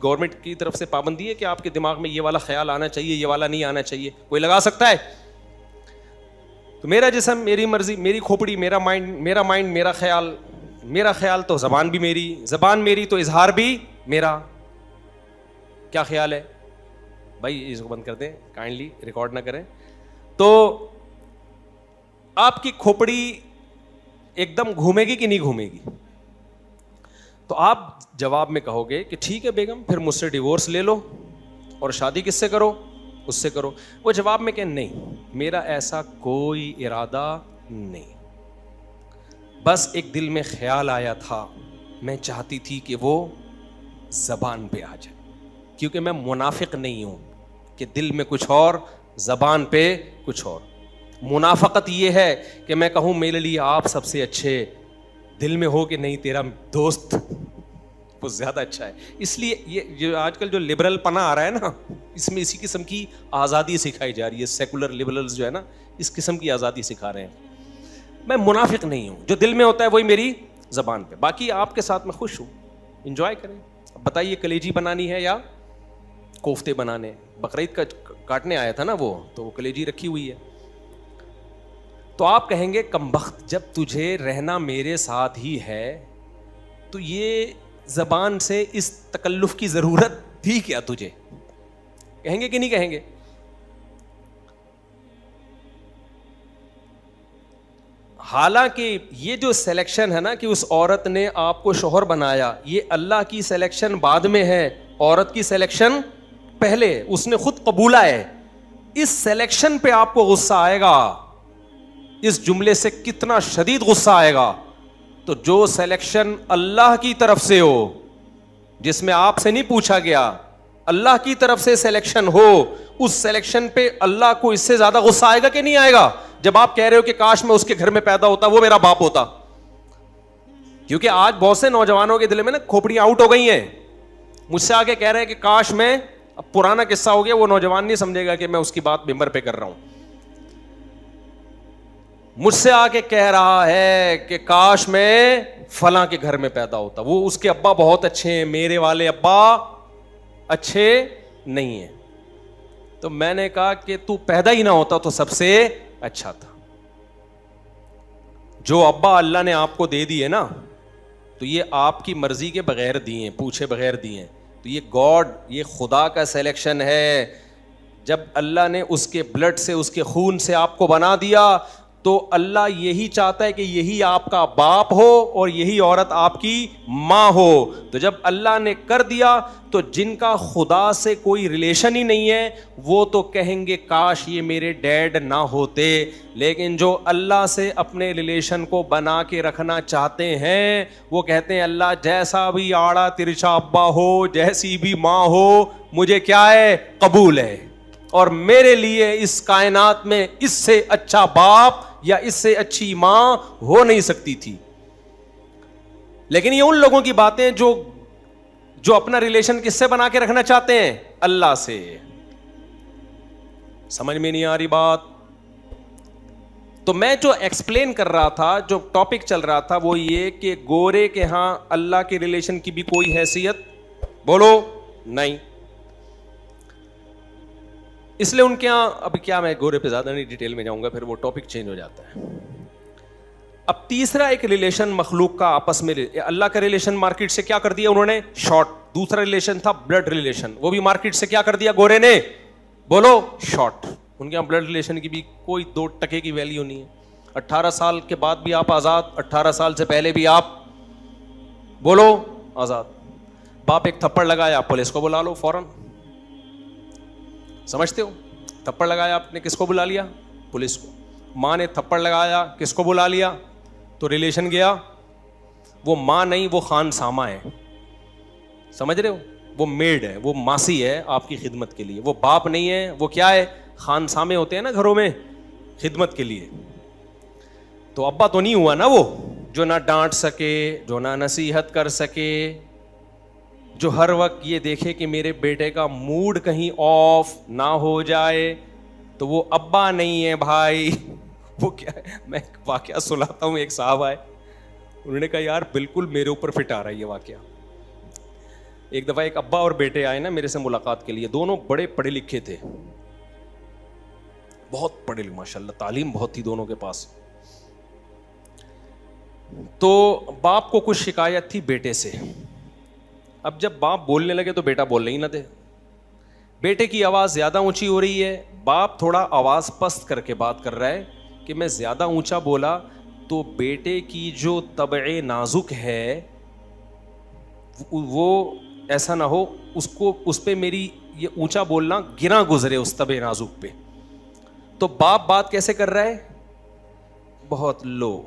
گورنمنٹ کی طرف سے پابندی ہے کہ آپ کے دماغ میں یہ والا خیال آنا چاہیے یہ والا نہیں آنا چاہیے, کوئی لگا سکتا ہے؟ تو میرا جسم میری مرضی, میری کھوپڑی میرا مائنڈ میرا خیال تو زبان بھی میری, زبان میری تو اظہار بھی میرا. کیا خیال ہے بھائی؟ اس کو بند کر دیں کائنڈلی, ریکارڈ نہ کریں. تو آپ کی کھوپڑی ایک دم گھومے گی کہ نہیں گھومے گی؟ تو آپ جواب میں کہو گے کہ ٹھیک ہے بیگم پھر مجھ سے ڈیورس لے لو اور شادی کس سے کرو, اس سے کرو. وہ جواب میں کہ نہیں میرا ایسا کوئی ارادہ نہیں, بس ایک دل میں خیال آیا تھا, میں چاہتی تھی کہ وہ زبان پہ آ جائے, کیونکہ میں منافق نہیں ہوں کہ دل میں کچھ اور زبان پہ کچھ اور. منافقت یہ ہے کہ میں کہوں میرے لیے آپ سب سے اچھے, دل میں ہو کہ نہیں تیرا دوست وہ زیادہ اچھا ہے. اس لیے یہ جو آج کل جو لبرل پنا آ رہا ہے نا, اس میں اسی قسم کی آزادی سکھائی جا رہی ہے. سیکولر لبرلز جو ہے نا, اس قسم کی آزادی سکھا رہے ہیں. میں منافق نہیں ہوں, جو دل میں ہوتا ہے وہی میری زبان پہ. باقی آپ کے ساتھ میں خوش ہوں, انجوائے کریں. اب بتائیے کلیجی بنانی ہے یا کوفتے بنانے؟ بقرعید کا کاٹنے آیا تھا نا وہ, تو وہ کلیجی رکھی ہوئی ہے. تو آپ کہیں گے کمبخت, جب تجھے رہنا میرے ساتھ ہی ہے تو یہ زبان سے اس تکلف کی ضرورت تھی کیا تجھے؟ کہیں گے کہ نہیں کہیں گے؟ حالانکہ یہ جو سلیکشن ہے نا کہ اس عورت نے آپ کو شوہر بنایا, یہ اللہ کی سلیکشن بعد میں ہے, عورت کی سلیکشن پہلے. اس نے خود قبولا ہے. اس سلیکشن پہ آپ کو غصہ آئے گا, اس جملے سے کتنا شدید غصہ آئے گا. تو جو سلیکشن اللہ کی طرف سے ہو, جس میں آپ سے نہیں پوچھا گیا, اللہ کی طرف سے سلیکشن ہو, اس سلیکشن پہ اللہ کو اس سے زیادہ غصہ آئے گا کہ نہیں آئے گا؟ جب آپ کہہ رہے ہو کہ کاش میں اس کے گھر میں پیدا ہوتا, وہ میرا باپ ہوتا. کیونکہ آج بہت سے نوجوانوں کے دل میں نا کھوپڑیاں آؤٹ ہو گئی ہیں. مجھ سے آگے کہہ رہے ہیں کہ کاش میں, اب پرانا قصہ ہو گیا, وہ نوجوان نہیں سمجھے گا کہ میں اس کی بات ممبر پہ کر رہا ہوں. مجھ سے آ کے کہہ رہا ہے کہ کاش میں فلاں کے گھر میں پیدا ہوتا, وہ اس کے ابا بہت اچھے ہیں, میرے والے ابا اچھے نہیں ہیں. تو میں نے کہا کہ تو پیدا ہی نہ ہوتا تو سب سے اچھا تھا. جو ابا اللہ نے آپ کو دے دیے نا, تو یہ آپ کی مرضی کے بغیر دیے, پوچھے بغیر دیے. تو یہ گاڈ, یہ خدا کا سلیکشن ہے. جب اللہ نے اس کے بلڈ سے, اس کے خون سے آپ کو بنا دیا, تو اللہ یہی چاہتا ہے کہ یہی آپ کا باپ ہو اور یہی عورت آپ کی ماں ہو. تو جب اللہ نے کر دیا, تو جن کا خدا سے کوئی ریلیشن ہی نہیں ہے وہ تو کہیں گے کاش یہ میرے ڈیڈ نہ ہوتے. لیکن جو اللہ سے اپنے ریلیشن کو بنا کے رکھنا چاہتے ہیں, وہ کہتے ہیں اللہ جیسا بھی آڑا ترچا ابا ہو, جیسی بھی ماں ہو, مجھے کیا ہے, قبول ہے. اور میرے لیے اس کائنات میں اس سے اچھا باپ یا اس سے اچھی ماں ہو نہیں سکتی تھی. لیکن یہ ان لوگوں کی باتیں جو اپنا ریلیشن کس سے بنا کے رکھنا چاہتے ہیں, اللہ سے. سمجھ میں نہیں آ رہی بات؟ تو میں جو ایکسپلین کر رہا تھا, جو ٹاپک چل رہا تھا, وہ یہ کہ گورے کے ہاں اللہ کے ریلیشن کی بھی کوئی حیثیت بولو نہیں. اس لیے ان کے یہاں, ابھی کیا میں گورے پہ زیادہ نہیں ڈیٹیل میں جاؤں گا, پھر وہ ٹاپک چینج ہو جاتا ہے. اب تیسرا ایک ریلیشن مخلوق کا آپس میں, اللہ کا ریلیشن مارکیٹ سے کیا کر دیا انہوں نے, شارٹ. دوسرا ریلیشن تھا بلڈ ریلیشن, وہ بھی مارکیٹ سے کیا کر دیا گورے نے, بولو شارٹ. ان کے یہاں بلڈ ریلیشن کی بھی کوئی 2 ٹکے کی ویلیو نہیں ہے. 18 سال کے بعد بھی آپ آزاد, 18 سال سے پہلے بھی آپ بولو آزاد. باپ ایک تھپڑ لگایا, پولیس کو بلا لو فوراً. سمجھتے ہو؟ تھپڑ لگایا آپ نے, کس کو بلا لیا, پولیس کو. ماں نے تھپڑ لگایا, کس کو بلا لیا, تو ریلیشن گیا. وہ ماں نہیں, وہ خان سامہ ہے. سمجھ رہے ہو؟ وہ میڈ ہے, وہ ماسی ہے آپ کی خدمت کے لیے. وہ باپ نہیں ہے, وہ کیا ہے, خان سامے ہوتے ہیں نا گھروں میں خدمت کے لیے. تو ابا تو نہیں ہوا نا وہ, جو نہ ڈانٹ سکے, جو نہ نصیحت کر سکے, جو ہر وقت یہ دیکھے کہ میرے بیٹے کا موڈ کہیں آف نہ ہو جائے. تو وہ ابا نہیں ہے بھائی. وہ کیا ہے, میں واقعہ سناتا ہوں. ایک صاحب آئے, انہوں نے کہا یار بالکل میرے اوپر فٹ آ رہا ہے یہ واقعہ. ایک دفعہ ایک ابا اور بیٹے آئے نا میرے سے ملاقات کے لیے. دونوں بڑے پڑھے لکھے تھے, بہت پڑھے لکھے, ماشاء اللہ تعلیم بہت تھی دونوں کے پاس. تو باپ کو کچھ شکایت تھی بیٹے سے. اب جب باپ بولنے لگے تو بیٹا بولنے ہی نہ دے. بیٹے کی آواز زیادہ اونچی ہو رہی ہے, باپ تھوڑا آواز پست کر کے بات کر رہا ہے کہ میں زیادہ اونچا بولا تو بیٹے کی جو طبع نازک ہے وہ ایسا نہ ہو اس پہ میری یہ اونچا بولنا گرا گزرے اس طبع نازک پہ. تو باپ بات کیسے کر رہا ہے, بہت لو.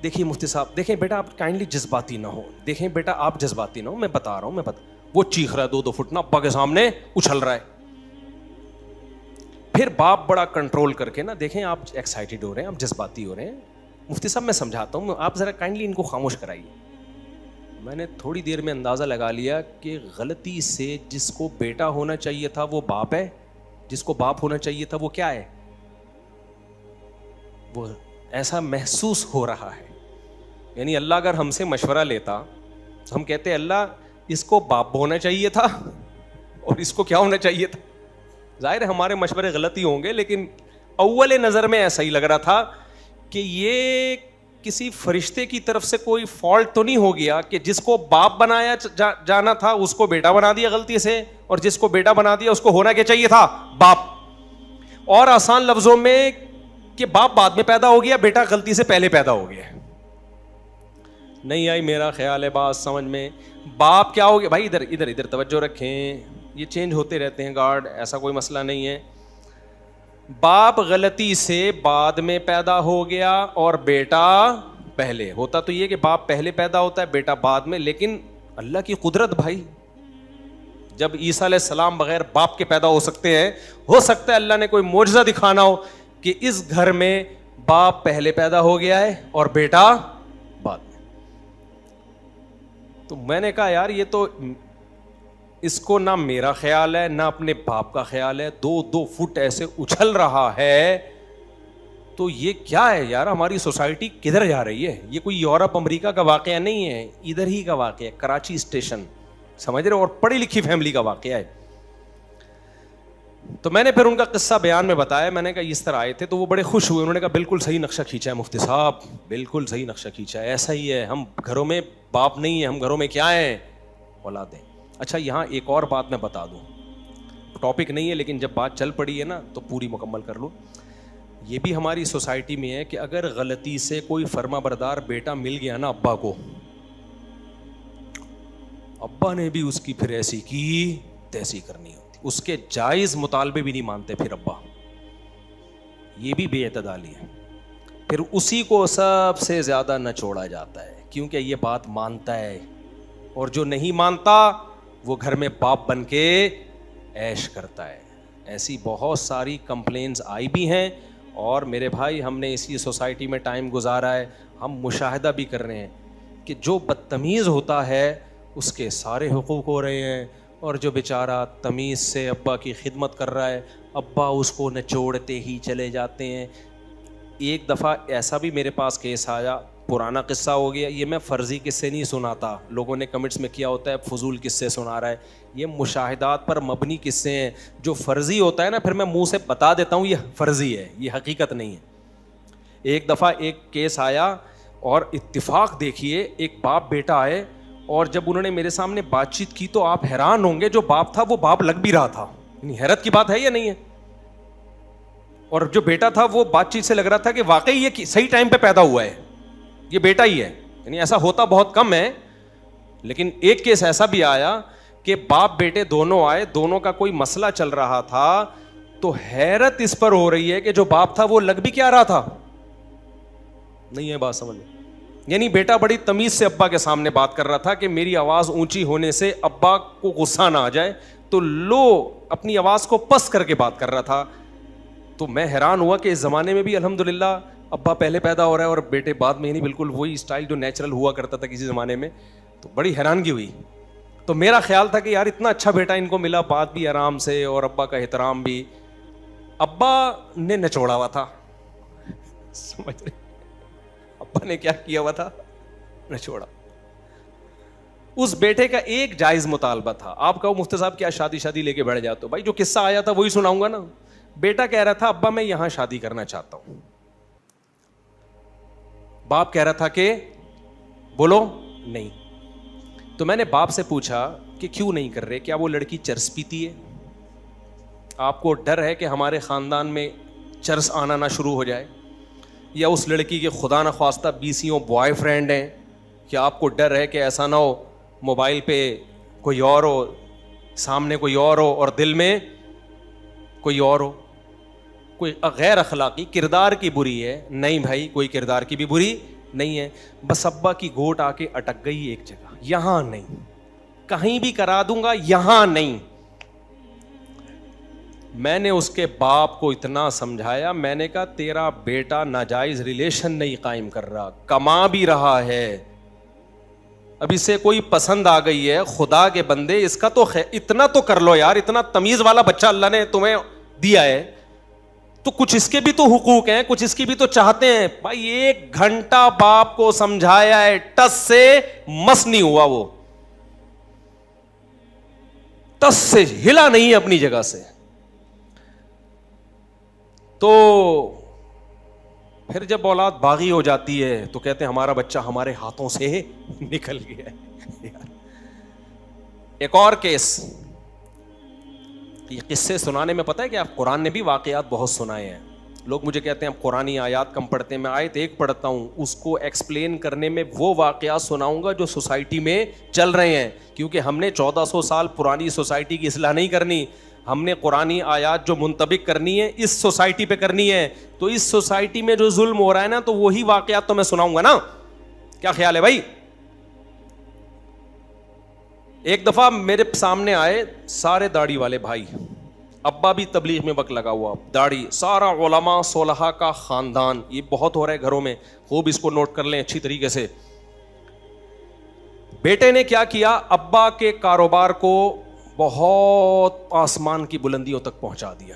دیکھیے مفتی صاحب, دیکھیں بیٹا آپ کائنڈلی جذباتی نہ ہو, دیکھیں بیٹا آپ جذباتی نہ ہو, میں بتا رہا ہوں. وہ چیخ رہا ہے 2 فٹ نا ابا کے سامنے اچھل رہا ہے. پھر باپ بڑا کنٹرول کر کے نا, دیکھیں آپ ایکسائٹیڈ ہو رہے ہیں, آپ جذباتی ہو رہے ہیں, مفتی صاحب میں سمجھاتا ہوں, آپ ذرا کائنڈلی ان کو خاموش کرائیے. میں نے تھوڑی دیر میں اندازہ لگا لیا کہ غلطی سے جس کو بیٹا ہونا چاہیے تھا وہ باپ ہے, جس کو باپ ہونا چاہیے تھا وہ کیا ہے, وہ ایسا محسوس ہو رہا ہے. یعنی اللہ اگر ہم سے مشورہ لیتا تو ہم کہتے اللہ اس کو باپ ہونا چاہیے تھا اور اس کو کیا ہونا چاہیے تھا. ظاہر ہے ہمارے مشورے غلط ہی ہوں گے, لیکن اول نظر میں ایسا ہی لگ رہا تھا کہ یہ کسی فرشتے کی طرف سے کوئی فالٹ تو نہیں ہو گیا کہ جس کو باپ بنایا جانا تھا اس کو بیٹا بنا دیا غلطی سے, اور جس کو بیٹا بنا دیا اس کو ہونا کیا چاہیے تھا, باپ. اور آسان لفظوں میں کہ باپ بعد میں پیدا ہو گیا, بیٹا غلطی سے پہلے پیدا ہو گیا. نہیں آئی میرا خیال ہے بات سمجھ میں. باپ کیا ہو گیا بھائی, ادھر ادھر ادھر توجہ رکھیں, یہ چینج ہوتے رہتے ہیں گارڈ, ایسا کوئی مسئلہ نہیں ہے. باپ غلطی سے بعد میں پیدا ہو گیا اور بیٹا پہلے. ہوتا تو یہ کہ باپ پہلے پیدا ہوتا ہے بیٹا بعد میں, لیکن اللہ کی قدرت بھائی, جب عیسیٰ علیہ السلام بغیر باپ کے پیدا ہو سکتے ہیں, ہو سکتا ہے اللہ نے کوئی معجزہ دکھانا ہو کہ اس گھر میں باپ پہلے پیدا ہو گیا ہے اور بیٹا بعد میں. تو میں نے کہا یار یہ تو اس کو نہ میرا خیال ہے نہ اپنے باپ کا خیال ہے, 2 فٹ ایسے اچھل رہا ہے, تو یہ کیا ہے یار, ہماری سوسائٹی کدھر جا رہی ہے. یہ کوئی یورپ امریکہ کا واقعہ نہیں ہے, ادھر ہی کا واقعہ ہے, کراچی اسٹیشن, سمجھ رہے ہو, اور پڑھی لکھی فیملی کا واقعہ ہے. تو میں نے پھر ان کا قصہ بیان میں بتایا, میں نے کہا اس طرح آئے تھے, تو وہ بڑے خوش ہوئے, انہوں نے کہا بالکل صحیح نقشہ کھینچا ہے مفتی صاحب, بالکل صحیح نقشہ کھینچا ہے, ایسا ہی ہے, ہم گھروں میں باپ نہیں ہے, ہم گھروں میں کیا ہیں, اولادیں. اچھا یہاں ایک اور بات میں بتا دوں, ٹاپک نہیں ہے لیکن جب بات چل پڑی ہے نا تو پوری مکمل کر لوں. یہ بھی ہماری سوسائٹی میں ہے کہ اگر غلطی سے کوئی فرما بردار بیٹا مل گیا نا ابا کو, ابا نے بھی اس کی پھر ایسی کی تیسی کرنی ہوتی, اس کے جائز مطالبے بھی نہیں مانتے پھر ابا. یہ بھی بے اعتدالی ہے. پھر اسی کو سب سے زیادہ نچوڑا جاتا ہے کیونکہ یہ بات مانتا ہے, اور جو نہیں مانتا وہ گھر میں باپ بن کے عیش کرتا ہے. ایسی بہت ساری کمپلینز آئی بھی ہیں, اور میرے بھائی ہم نے اسی سوسائٹی میں ٹائم گزارا ہے, ہم مشاہدہ بھی کر رہے ہیں کہ جو بدتمیز ہوتا ہے اس کے سارے حقوق ہو رہے ہیں, اور جو بیچارہ تمیز سے ابا کی خدمت کر رہا ہے ابا اس کو نچوڑتے ہی چلے جاتے ہیں. ایک دفعہ ایسا بھی میرے پاس کیس آیا, پرانا قصہ ہو گیا, یہ میں فرضی قصے نہیں سناتا, لوگوں نے کمنٹس میں کیا ہوتا ہے فضول قصے سنا رہا ہے, یہ مشاہدات پر مبنی قصے ہیں. جو فرضی ہوتا ہے نا پھر میں منہ سے بتا دیتا ہوں یہ فرضی ہے, یہ حقیقت نہیں ہے. ایک دفعہ ایک کیس آیا اور اتفاق دیکھیے, ایک باپ بیٹا آئے, اور جب انہوں نے میرے سامنے بات چیت کی تو آپ حیران ہوں گے, جو باپ تھا وہ باپ لگ بھی رہا تھا. حیرت کی بات ہے یا نہیں ہے؟ اور جو بیٹا تھا وہ بات چیت سے لگ رہا تھا کہ واقعی یہ صحیح ٹائم پہ پیدا ہوا ہے, یہ بیٹا ہی ہے. یعنی ایسا ہوتا بہت کم ہے, لیکن ایک کیس ایسا بھی آیا کہ باپ بیٹے دونوں آئے, دونوں کا کوئی مسئلہ چل رہا تھا, تو حیرت اس پر ہو رہی ہے کہ جو باپ تھا وہ لگ بھی کیا رہا تھا. نہیں ہے بات سمجھ میں؟ یعنی بیٹا بڑی تمیز سے ابا کے سامنے بات کر رہا تھا کہ میری آواز اونچی ہونے سے ابا کو غصہ نہ آ جائے, تو لو اپنی آواز کو پست کر کے بات کر رہا تھا. تو میں حیران ہوا کہ اس زمانے میں بھی الحمدللہ ابا پہلے پیدا ہو رہا ہے اور بیٹے بعد میں, نہیں بالکل وہی اسٹائل جو نیچرل ہوا کرتا تھا کسی زمانے میں. تو بڑی حیرانگی ہوئی. تو میرا خیال تھا کہ یار اتنا اچھا بیٹا ان کو ملا, بات بھی آرام سے اور ابا کا احترام بھی. ابا نے نچوڑا ہوا تھا, سمجھ رہے, ابا نے کیا کیا ہوا تھا, نچوڑا. اس بیٹے کا ایک جائز مطالبہ تھا. آپ کہو مفتی صاحب کیا شادی لے کے بیٹھ جاتے ہو, بھائی جو قصہ آیا تھا وہی سناؤں گا نا. بیٹا کہہ رہا تھا ابا میں یہاں شادی کرنا چاہتا ہوں. باپ کہہ رہا تھا کہ بولو نہیں. تو میں نے باپ سے پوچھا کہ کیوں نہیں کر رہے, کیا وہ لڑکی چرس پیتی ہے, آپ کو ڈر ہے کہ ہمارے خاندان میں چرس آنا نہ شروع ہو جائے, یا اس لڑکی کے خدا نخواستہ 20 بوائے فرینڈ ہیں, کیا آپ کو ڈر ہے کہ ایسا نہ ہو موبائل پہ کوئی اور ہو, سامنے کوئی اور ہو اور دل میں کوئی اور ہو, کوئی غیر اخلاقی کردار کی بری ہے. نہیں بھائی کوئی کردار کی بھی بری نہیں ہے, بس ابا کی گھوٹ آ کے اٹک گئی ایک جگہ, یہاں نہیں, کہیں بھی کرا دوں گا یہاں نہیں. میں نے اس کے باپ کو اتنا سمجھایا, میں نے کہا تیرا بیٹا ناجائز ریلیشن نہیں قائم کر رہا, کما بھی رہا ہے, اب اسے کوئی پسند آ گئی ہے, خدا کے بندے اس کا تو اتنا تو کر لو یار, اتنا تمیز والا بچہ اللہ نے تمہیں دیا ہے تو کچھ اس کے بھی تو حقوق ہیں, کچھ اس کی بھی تو چاہتے ہیں. بھائی 1 گھنٹہ باپ کو سمجھایا ہے, ٹس سے مس نہیں ہوا, وہ ٹس سے ہلا نہیں ہے اپنی جگہ سے. تو پھر جب اولاد باغی ہو جاتی ہے تو کہتے ہیں ہمارا بچہ ہمارے ہاتھوں سے نکل گیا ہے. ایک اور کیس, یہ قصے سنانے میں پتہ ہے کہ آپ قرآن نے بھی واقعات بہت سنائے ہیں. لوگ مجھے کہتے ہیں آپ قرآنی آیات کم پڑھتے ہیں, میں آیت ایک پڑھتا ہوں, اس کو ایکسپلین کرنے میں وہ واقعات سناؤں گا جو سوسائٹی میں چل رہے ہیں, کیونکہ ہم نے 1400 سال پرانی سوسائٹی کی اصلاح نہیں کرنی, ہم نے قرآنی آیات جو منطبق کرنی ہے اس سوسائٹی پہ کرنی ہے. تو اس سوسائٹی میں جو ظلم ہو رہا ہے نا, تو وہی واقعات تو میں سناؤں گا نا. کیا خیال ہے بھائی؟ ایک دفعہ میرے سامنے آئے سارے داڑھی والے بھائی, ابا بھی تبلیغ میں وقت لگا ہوا, داڑھی, سارا علماء صلحاء کا خاندان, یہ بہت ہو رہا ہے گھروں میں, خوب اس کو نوٹ کر لیں اچھی طریقے سے. بیٹے نے کیا کیا, ابا کے کاروبار کو بہت آسمان کی بلندیوں تک پہنچا دیا.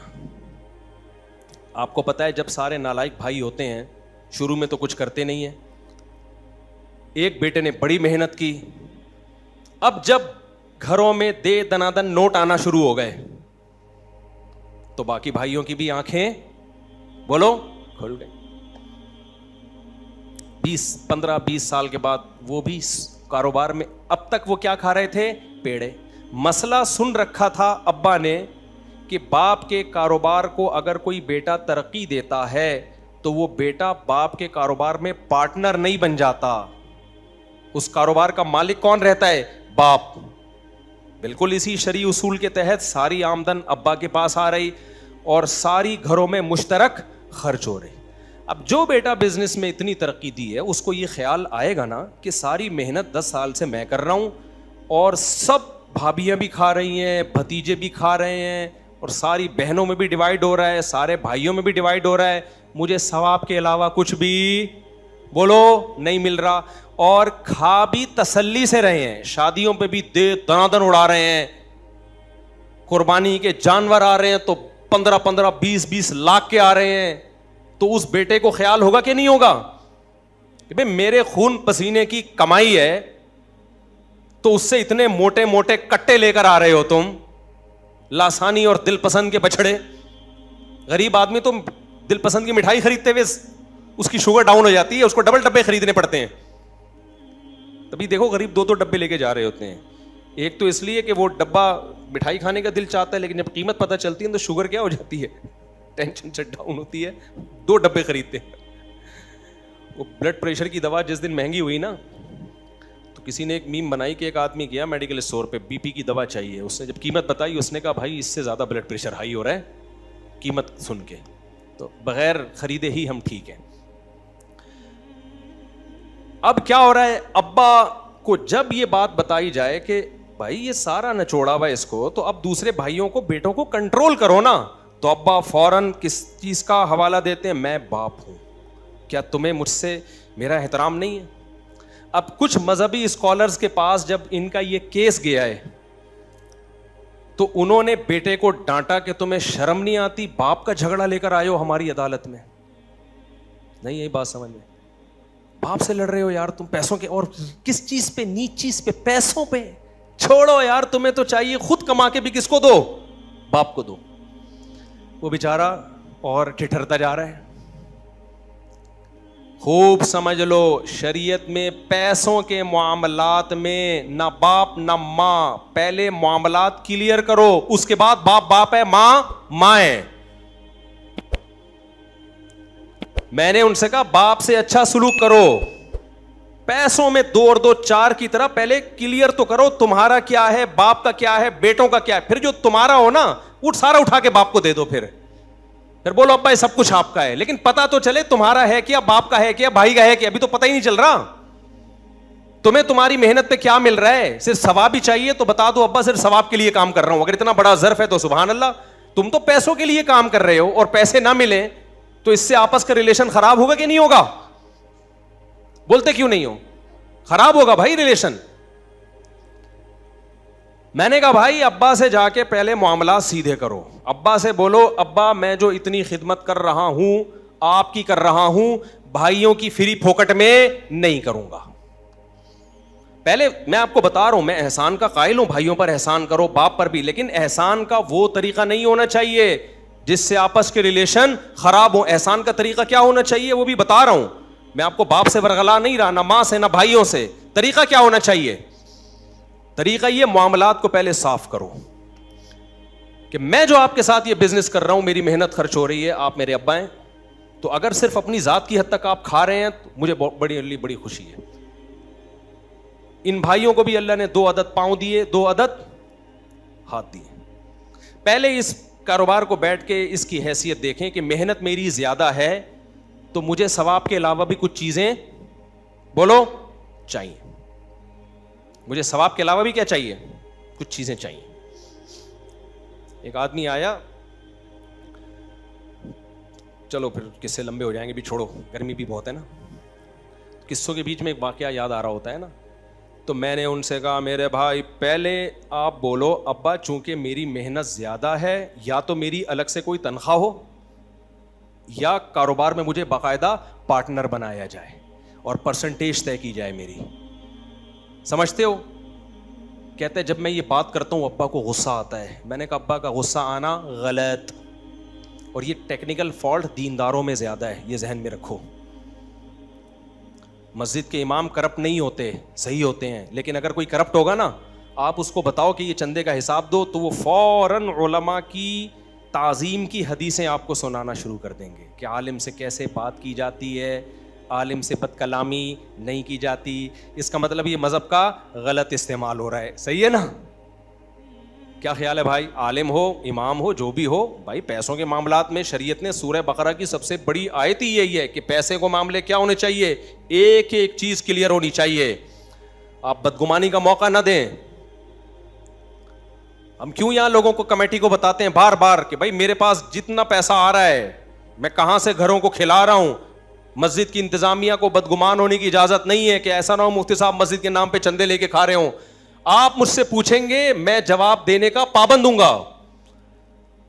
آپ کو پتا ہے جب سارے نالائق بھائی ہوتے ہیں شروع میں تو کچھ کرتے نہیں ہیں. ایک بیٹے نے بڑی محنت کی, اب جب گھروں میں دے دنادن نوٹ آنا شروع ہو گئے تو باقی بھائیوں کی بھی آنکھیں بولو کھل گئی. 15-20 سال کے بعد وہ بھی کاروبار میں, اب تک وہ کیا کھا رہے تھے, پیڑے. مسئلہ سن رکھا تھا ابا نے کہ باپ کے کاروبار کو اگر کوئی بیٹا ترقی دیتا ہے تو وہ بیٹا باپ کے کاروبار میں پارٹنر نہیں بن جاتا, اس کاروبار کا مالک کون رہتا ہے, باپ. بالکل اسی شرعی اصول کے تحت ساری آمدن ابا کے پاس آ رہی اور ساری گھروں میں مشترک خرچ ہو رہی. اب جو بیٹا بزنس میں اتنی ترقی دی ہے اس کو یہ خیال آئے گا نا کہ ساری محنت 10 سال سے میں کر رہا ہوں اور سب بھابیاں بھی کھا رہی ہیں, بھتیجے بھی کھا رہے ہیں, اور ساری بہنوں میں بھی ڈیوائیڈ ہو رہا ہے, سارے بھائیوں میں بھی ڈیوائیڈ ہو رہا ہے, مجھے ثواب کے علاوہ کچھ بھی بولو نہیں مل رہا. اور کھا بھی تسلی سے رہے ہیں, شادیوں پہ بھی دے دنادن اڑا رہے ہیں, قربانی کے جانور آ رہے ہیں تو 15-20 لاکھ کے آ رہے ہیں. تو اس بیٹے کو خیال ہوگا کہ نہیں ہوگا کہ بھئی میرے خون پسینے کی کمائی ہے, تو اس سے اتنے موٹے موٹے کٹے لے کر آ رہے ہو تم, لاسانی اور دل پسند کے بچڑے. غریب آدمی تو دل پسند کی مٹھائی خریدتے ہوئے اس کی شوگر ڈاؤن ہو جاتی ہے, اس کو ڈبل ڈبے خریدنے پڑتے ہیں. تبھی دیکھو غریب 2 ڈبے لے کے جا رہے ہوتے ہیں. ایک تو اس لیے کہ وہ ڈبہ مٹھائی کھانے کا دل چاہتا ہے, لیکن جب قیمت پتہ چلتی ہے تو شوگر کیا ہو جاتی ہے, ٹینشن سے ڈاؤن ہوتی ہے, 2 ڈبے خریدتے ہیں. وہ بلڈ پریشر کی دوا جس دن مہنگی ہوئی نا, تو کسی نے ایک میم بنائی کہ ایک آدمی گیا میڈیکل اسٹور پہ, بی پی کی دوا چاہیے. اس نے جب قیمت بتائی اس نے کہا بھائی اس سے زیادہ بلڈ پریشر ہائی ہو رہا ہے, قیمت سن کے, تو بغیر خریدے ہی ہم ٹھیک ہیں. اب کیا ہو رہا ہے, ابا کو جب یہ بات بتائی جائے کہ بھائی یہ سارا نچوڑا ہوا اس کو, تو اب دوسرے بھائیوں کو, بیٹوں کو کنٹرول کرو نا, تو ابا فوراً کس چیز کا حوالہ دیتے ہیں, میں باپ ہوں, کیا تمہیں مجھ سے میرا احترام نہیں ہے. اب کچھ مذہبی اسکالرز کے پاس جب ان کا یہ کیس گیا ہے تو انہوں نے بیٹے کو ڈانٹا کہ تمہیں شرم نہیں آتی, باپ کا جھگڑا لے کر آئے ہو ہماری عدالت میں. نہیں یہی بات سمجھ میں, باپ سے لڑ رہے ہو یار تم پیسوں کے, اور کس چیز پہ, نیچ چیز پہ, پیسوں پہ. چھوڑو یار, تمہیں تو چاہیے خود کما کے بھی کس کو دو, باپ کو دو. وہ بیچارہ اور ٹھٹھرتا جا رہا ہے. خوب سمجھ لو, شریعت میں پیسوں کے معاملات میں نہ باپ نہ ماں, پہلے معاملات کلیئر کرو, اس کے بعد باپ باپ ہے, ماں ماں ہے. میں نے ان سے کہا باپ سے اچھا سلوک کرو, پیسوں میں 2 اور 2 4 کی طرح پہلے کلیئر تو کرو, تمہارا کیا ہے, باپ کا کیا ہے, بیٹوں کا کیا ہے. پھر جو تمہارا ہو نا وہ سارا اٹھا کے باپ کو دے دو, پھر بولو ابا یہ سب کچھ آپ کا ہے, لیکن پتا تو چلے تمہارا ہے کیا, باپ کا ہے کیا, بھائی کا ہے کیا. ابھی تو پتہ ہی نہیں چل رہا تمہیں تمہاری محنت پہ کیا مل رہا ہے. صرف ثواب ہی چاہیے تو بتا دو ابا صرف ثواب کے لیے کام کر رہا ہوں, اگر اتنا بڑا ظرف ہے تو سبحان اللہ, تم تو پیسوں کے لیے کام کر رہے ہو اور پیسے نہ ملیں تو اس سے آپس کا ریلیشن خراب ہوگا کہ نہیں ہوگا؟ بولتے کیوں نہیں ہو؟ خراب ہوگا بھائی ریلیشن. میں نے کہا بھائی ابا سے جا کے پہلے معاملات سیدھے کرو. ابا سے بولو ابا میں جو اتنی خدمت کر رہا ہوں آپ کی کر رہا ہوں, بھائیوں کی فری پھوکٹ میں نہیں کروں گا. پہلے میں آپ کو بتا رہا ہوں, میں احسان کا قائل ہوں, بھائیوں پر احسان کرو, باپ پر بھی, لیکن احسان کا وہ طریقہ نہیں ہونا چاہیے جس سے آپس کے ریلیشن خراب ہو. احسان کا طریقہ کیا ہونا چاہیے وہ بھی بتا رہا ہوں. میں آپ کو باپ سے ورغلا نہیں رہا, نہ ماں سے نہ بھائیوں سے. طریقہ کیا ہونا چاہیے؟ طریقہ یہ معاملات کو پہلے صاف کرو کہ میں جو آپ کے ساتھ یہ بزنس کر رہا ہوں میری محنت خرچ ہو رہی ہے, آپ میرے ابا ہیں, تو اگر صرف اپنی ذات کی حد تک آپ کھا رہے ہیں تو مجھے بڑی خوشی ہے. ان بھائیوں کو بھی اللہ نے 2 عدد پاؤں دیے, 2 عدد ہاتھ دیے. پہلے اس کاروبار کو بیٹھ کے اس کی حیثیت دیکھیں کہ محنت میری زیادہ ہے تو مجھے ثواب کے علاوہ بھی کچھ چیزیں بولو چاہیے. مجھے ثواب کے علاوہ بھی کیا چاہیے؟ کچھ چیزیں چاہیے. ایک آدمی آیا, چلو پھر قصے لمبے ہو جائیں گے بھی, چھوڑو, گرمی بھی بہت ہے نا. قصوں کے بیچ میں ایک واقعہ یاد آ رہا ہوتا ہے نا. تو میں نے ان سے کہا میرے بھائی پہلے آپ بولو ابا چونکہ میری محنت زیادہ ہے, یا تو میری الگ سے کوئی تنخواہ ہو یا کاروبار میں مجھے باقاعدہ پارٹنر بنایا جائے اور پرسنٹیج طے کی جائے میری. سمجھتے ہو؟ کہتے ہیں جب میں یہ بات کرتا ہوں ابا کو غصہ آتا ہے. میں نے کہا ابا کا غصہ آنا غلط, اور یہ ٹیکنیکل فالٹ دینداروں میں زیادہ ہے, یہ ذہن میں رکھو. مسجد کے امام کرپٹ نہیں ہوتے, صحیح ہوتے ہیں, لیکن اگر کوئی کرپٹ ہوگا نا آپ اس کو بتاؤ کہ یہ چندے کا حساب دو تو وہ فوراً علماء کی تعظیم کی حدیثیں آپ کو سنانا شروع کر دیں گے کہ عالم سے کیسے بات کی جاتی ہے, عالم سے بد کلامی نہیں کی جاتی. اس کا مطلب یہ مذہب کا غلط استعمال ہو رہا ہے. صحیح ہے نا؟ کیا خیال ہے بھائی؟ عالم ہو, امام ہو, جو بھی ہو, بھائی پیسوں کے معاملات میں شریعت نے سورہ بقرہ کی سب سے بڑی آیت ہی یہی ہے کہ پیسے کو معاملے کیا ہونے چاہیے, ایک ایک چیز کلیئر ہونی چاہیے. آپ بدگمانی کا موقع نہ دیں. ہم کیوں یہاں لوگوں کو کمیٹی کو بتاتے ہیں بار بار کہ بھائی میرے پاس جتنا پیسہ آ رہا ہے میں کہاں سے گھروں کو کھلا رہا ہوں. مسجد کی انتظامیہ کو بدگمان ہونے کی اجازت نہیں ہے کہ ایسا نہ ہو مفتی صاحب مسجد کے نام پہ چندے لے کے کھا رہے ہوں. آپ مجھ سے پوچھیں گے میں جواب دینے کا پابند ہوں گا.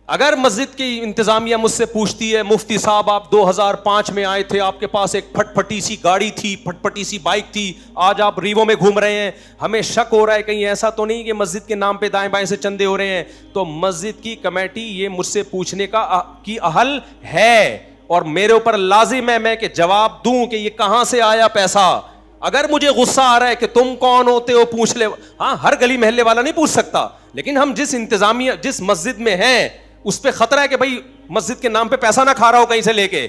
اگر مسجد کی انتظامیہ مجھ سے پوچھتی ہے مفتی صاحب آپ 2005 میں آئے تھے, آپ کے پاس ایک پھٹ پھٹی سی گاڑی تھی, پھٹ پھٹی سی بائک تھی, آج آپ ریوو میں گھوم رہے ہیں, ہمیں شک ہو رہا ہے کہیں ایسا تو نہیں کہ مسجد کے نام پہ دائیں بائیں سے چندے ہو رہے ہیں, تو مسجد کی کمیٹی یہ مجھ سے پوچھنے کی اہل ہے اور میرے اوپر لازم ہے میں کہ جواب دوں کہ یہ کہاں سے آیا پیسہ. اگر مجھے غصہ آ رہا ہے کہ تم کون ہوتے ہو پوچھ لے, ہاں ہر گلی محلے والا نہیں پوچھ سکتا, لیکن ہم جس انتظامیہ جس مسجد میں ہیں اس پہ خطرہ ہے کہ بھائی مسجد کے نام پہ پیسہ نہ کھا رہا ہو کہیں سے لے کے.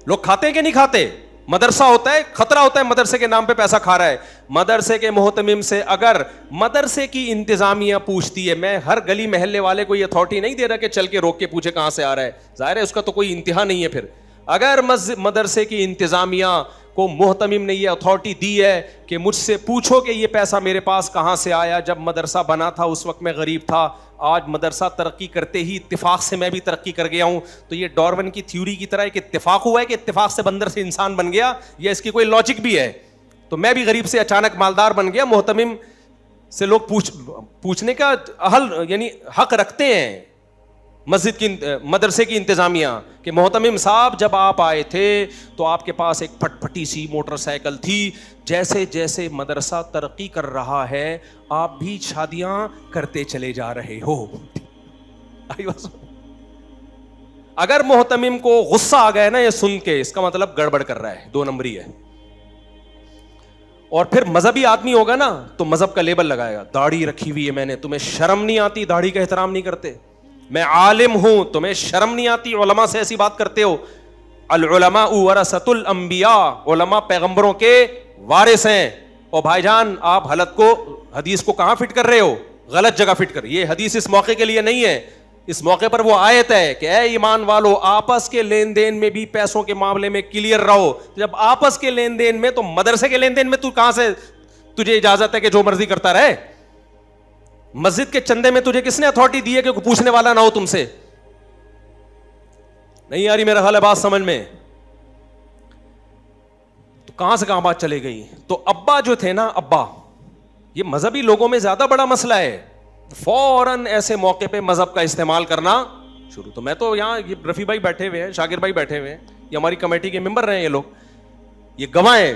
لوگ کھاتے ہیں کہ نہیں کھاتے؟ مدرسہ ہوتا ہے, خطرہ ہوتا ہے مدرسے کے نام پہ پیسہ کھا رہا ہے. مدرسے کے محتمم سے اگر مدرسے کی انتظامیہ پوچھتی ہے, میں ہر گلی محلے والے کو یہ اتھارٹی نہیں دے رہا کہ چل کے روک کے پوچھے کہاں سے آ رہا ہے, ظاہر ہے اس کا تو کوئی انتہا نہیں ہے. پھر اگر مدرسے کی انتظامیہ کو محتمم نے یہ اتھارٹی دی ہے کہ مجھ سے پوچھو کہ یہ پیسہ میرے پاس کہاں سے آیا, جب مدرسہ بنا تھا اس وقت میں غریب تھا, آج مدرسہ ترقی کرتے ہی اتفاق سے میں بھی ترقی کر گیا ہوں, تو یہ ڈارون کی تھیوری کی طرح ایک اتفاق ہوا ہے کہ اتفاق سے بندر سے انسان بن گیا, یا اس کی کوئی لاجک بھی ہے؟ تو میں بھی غریب سے اچانک مالدار بن گیا. محتمم سے لوگ پوچھنے کا اہل یعنی حق رکھتے ہیں مسجد کی مدرسے کی انتظامیہ کہ محتمم صاحب جب آپ آئے تھے تو آپ کے پاس ایک پھٹ پھٹی سی موٹر سائیکل تھی, جیسے جیسے مدرسہ ترقی کر رہا ہے آپ بھی شادیاں کرتے چلے جا رہے ہو. اگر محتمم کو غصہ آ گیا نا یہ سن کے, اس کا مطلب گڑبڑ کر رہا ہے, 2 نمبری ہے. اور پھر مذہبی آدمی ہوگا نا تو مذہب کا لیبل لگائے گا, داڑھی رکھی ہوئی ہے میں نے, تمہیں شرم نہیں آتی, داڑھی کا احترام نہیں کرتے. میں عالم ہوں, تمہیں شرم نہیں آتی, علماء سے ایسی بات کرتے ہو. العلماء ورثۃ الانبیاء, علماء پیغمبروں کے وارث ہیں. اور بھائی جان آپ حدیث کو کہاں فٹ کر رہے ہو؟ غلط جگہ فٹ کر. یہ حدیث اس موقع کے لیے نہیں ہے, اس موقع پر وہ آیت ہے کہ اے ایمان والو آپس کے لین دین میں بھی پیسوں کے معاملے میں کلیئر رہو. جب آپس کے لین دین میں, تو مدرسے کے لین دین میں تو کہاں سے تجھے اجازت ہے کہ جو مرضی کرتا رہے؟ مسجد کے چندے میں تجھے کس نے اتھارٹی دی ہے کہ کوئی پوچھنے والا نہ ہو تم سے؟ نہیں آ رہی میرا خیال ہے بات سمجھ میں؟ تو کہاں سے کہاں بات چلے گئی؟ تو ابا جو تھے نا، ابا، یہ مذہبی لوگوں میں زیادہ بڑا مسئلہ ہے، فوراً ایسے موقع پہ مذہب کا استعمال کرنا شروع. تو میں تو یہاں یہ رفیع بھائی بیٹھے ہوئے ہیں، شاکر بھائی بیٹھے ہوئے ہیں، یہ ہماری کمیٹی کے ممبر رہے ہیں، یہ لوگ، یہ گواہ ہیں.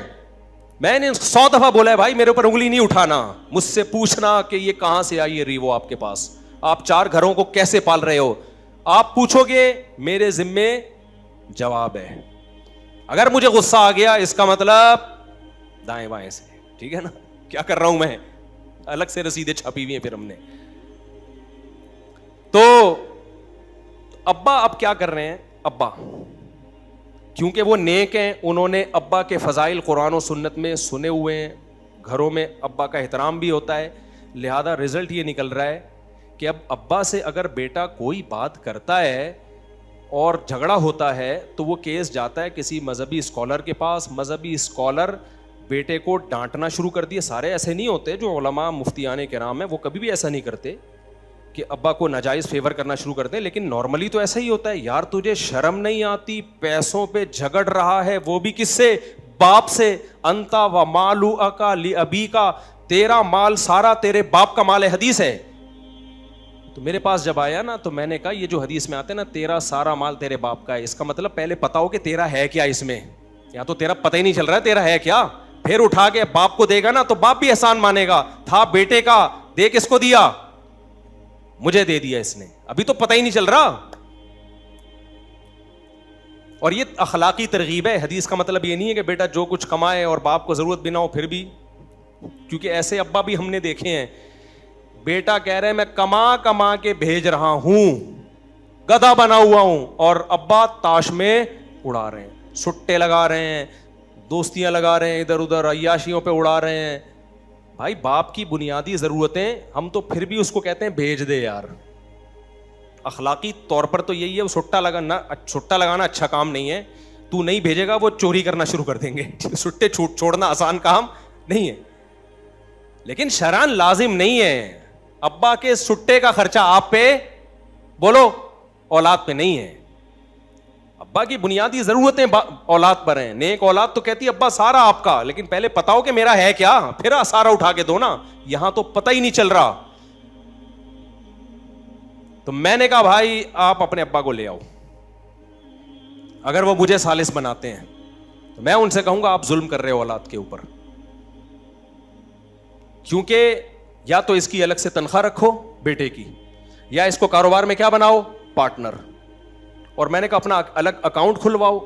میں نے 100 دفعہ بولا ہے بھائی میرے اوپر انگلی نہیں اٹھانا، مجھ سے پوچھنا کہ یہ کہاں سے آئی ہے ریوو آپ کے پاس، آپ 4 گھروں کو کیسے پال رہے ہو، آپ پوچھو گے میرے ذمے جواب ہے. اگر مجھے غصہ آ گیا اس کا مطلب دائیں بائیں سے، ٹھیک ہے نا، کیا کر رہا ہوں میں، الگ سے رسیدیں چھاپی ہوئی ہیں پھر ہم نے. تو ابا اب کیا کر رہے ہیں؟ ابا کیونکہ وہ نیک ہیں، انہوں نے ابا کے فضائل قرآن و سنت میں سنے ہوئے ہیں، گھروں میں ابا کا احترام بھی ہوتا ہے، لہذا رزلٹ یہ نکل رہا ہے کہ اب ابا سے اگر بیٹا کوئی بات کرتا ہے اور جھگڑا ہوتا ہے تو وہ کیس جاتا ہے کسی مذہبی اسکالر کے پاس. مذہبی اسکالر بیٹے کو ڈانٹنا شروع کر دیے. سارے ایسے نہیں ہوتے جو علماء مفتیان کرام ہیں، وہ کبھی بھی ایسا نہیں کرتے کہ ابا کو ناجائز فیور کرنا شروع کر دیں، لیکن نارملی تو ایسا ہی ہوتا ہے. یار تجھے شرم نہیں آتی، پیسوں پہ جھگڑ رہا ہے، وہ بھی کس سے؟ باپ سے. انتا و مالو اکا لی ابی کا، تیرا مال سارا تیرے باپ کا مال ہے، حدیث ہے. تو میرے پاس جب آیا نا تو میں نے کہا یہ جو حدیث میں آتے ہیں نا تیرا سارا مال تیرے باپ کا ہے، اس کا مطلب پہلے پتا ہو کہ تیرا ہے کیا اس میں، یا تو تیرا پتہ ہی نہیں چل رہا ہے تیرا ہے کیا. پھر اٹھا کے باپ کو دے گا نا تو باپ بھی احسان مانے گا، تھا بیٹے کا، دے کس کو دیا؟ مجھے دے دیا اس نے، ابھی تو پتہ ہی نہیں چل رہا. اور یہ اخلاقی ترغیب ہے. حدیث کا مطلب یہ نہیں ہے کہ بیٹا جو کچھ کمائے اور باپ کو ضرورت بھی نہ ہو پھر بھی، کیونکہ ایسے ابا بھی ہم نے دیکھے ہیں. بیٹا کہہ رہے ہیں میں کما کے بھیج رہا ہوں، گدھا بنا ہوا ہوں، اور ابا تاش میں اڑا رہے ہیں، سٹے لگا رہے ہیں، دوستیاں لگا رہے ہیں، ادھر ادھر عیاشیوں پہ اڑا رہے ہیں. بھائی باپ کی بنیادی ضرورتیں ہم تو پھر بھی اس کو کہتے ہیں بھیج دے یار. اخلاقی طور پر تو یہی ہے، وہ سٹا لگانا اچھا کام نہیں ہے. تو نہیں بھیجے گا وہ چوری کرنا شروع کر دیں گے. سٹے چھوڑنا آسان کام نہیں ہے، لیکن شرعاً لازم نہیں ہے. ابا کے سٹے کا خرچہ آپ پہ، بولو، اولاد پہ نہیں ہے. ابا کی بنیادی ضرورتیں اولاد پر ہیں. نیک اولاد تو کہتی ہے ابا سارا آپ کا، لیکن پہلے پتا ہو کہ میرا ہے کیا، پھر سارا اٹھا کے دو نا. یہاں تو پتہ ہی نہیں چل رہا. تو میں نے کہا بھائی آپ اپنے ابا کو لے آؤ، اگر وہ مجھے ثالث بناتے ہیں تو میں ان سے کہوں گا آپ ظلم کر رہے ہو اولاد کے اوپر، کیونکہ یا تو اس کی الگ سے تنخواہ رکھو بیٹے کی، یا اس کو کاروبار میں کیا بناؤ، پارٹنر. اور میں نے کہا اپنا الگ اکاؤنٹ کھلواؤ،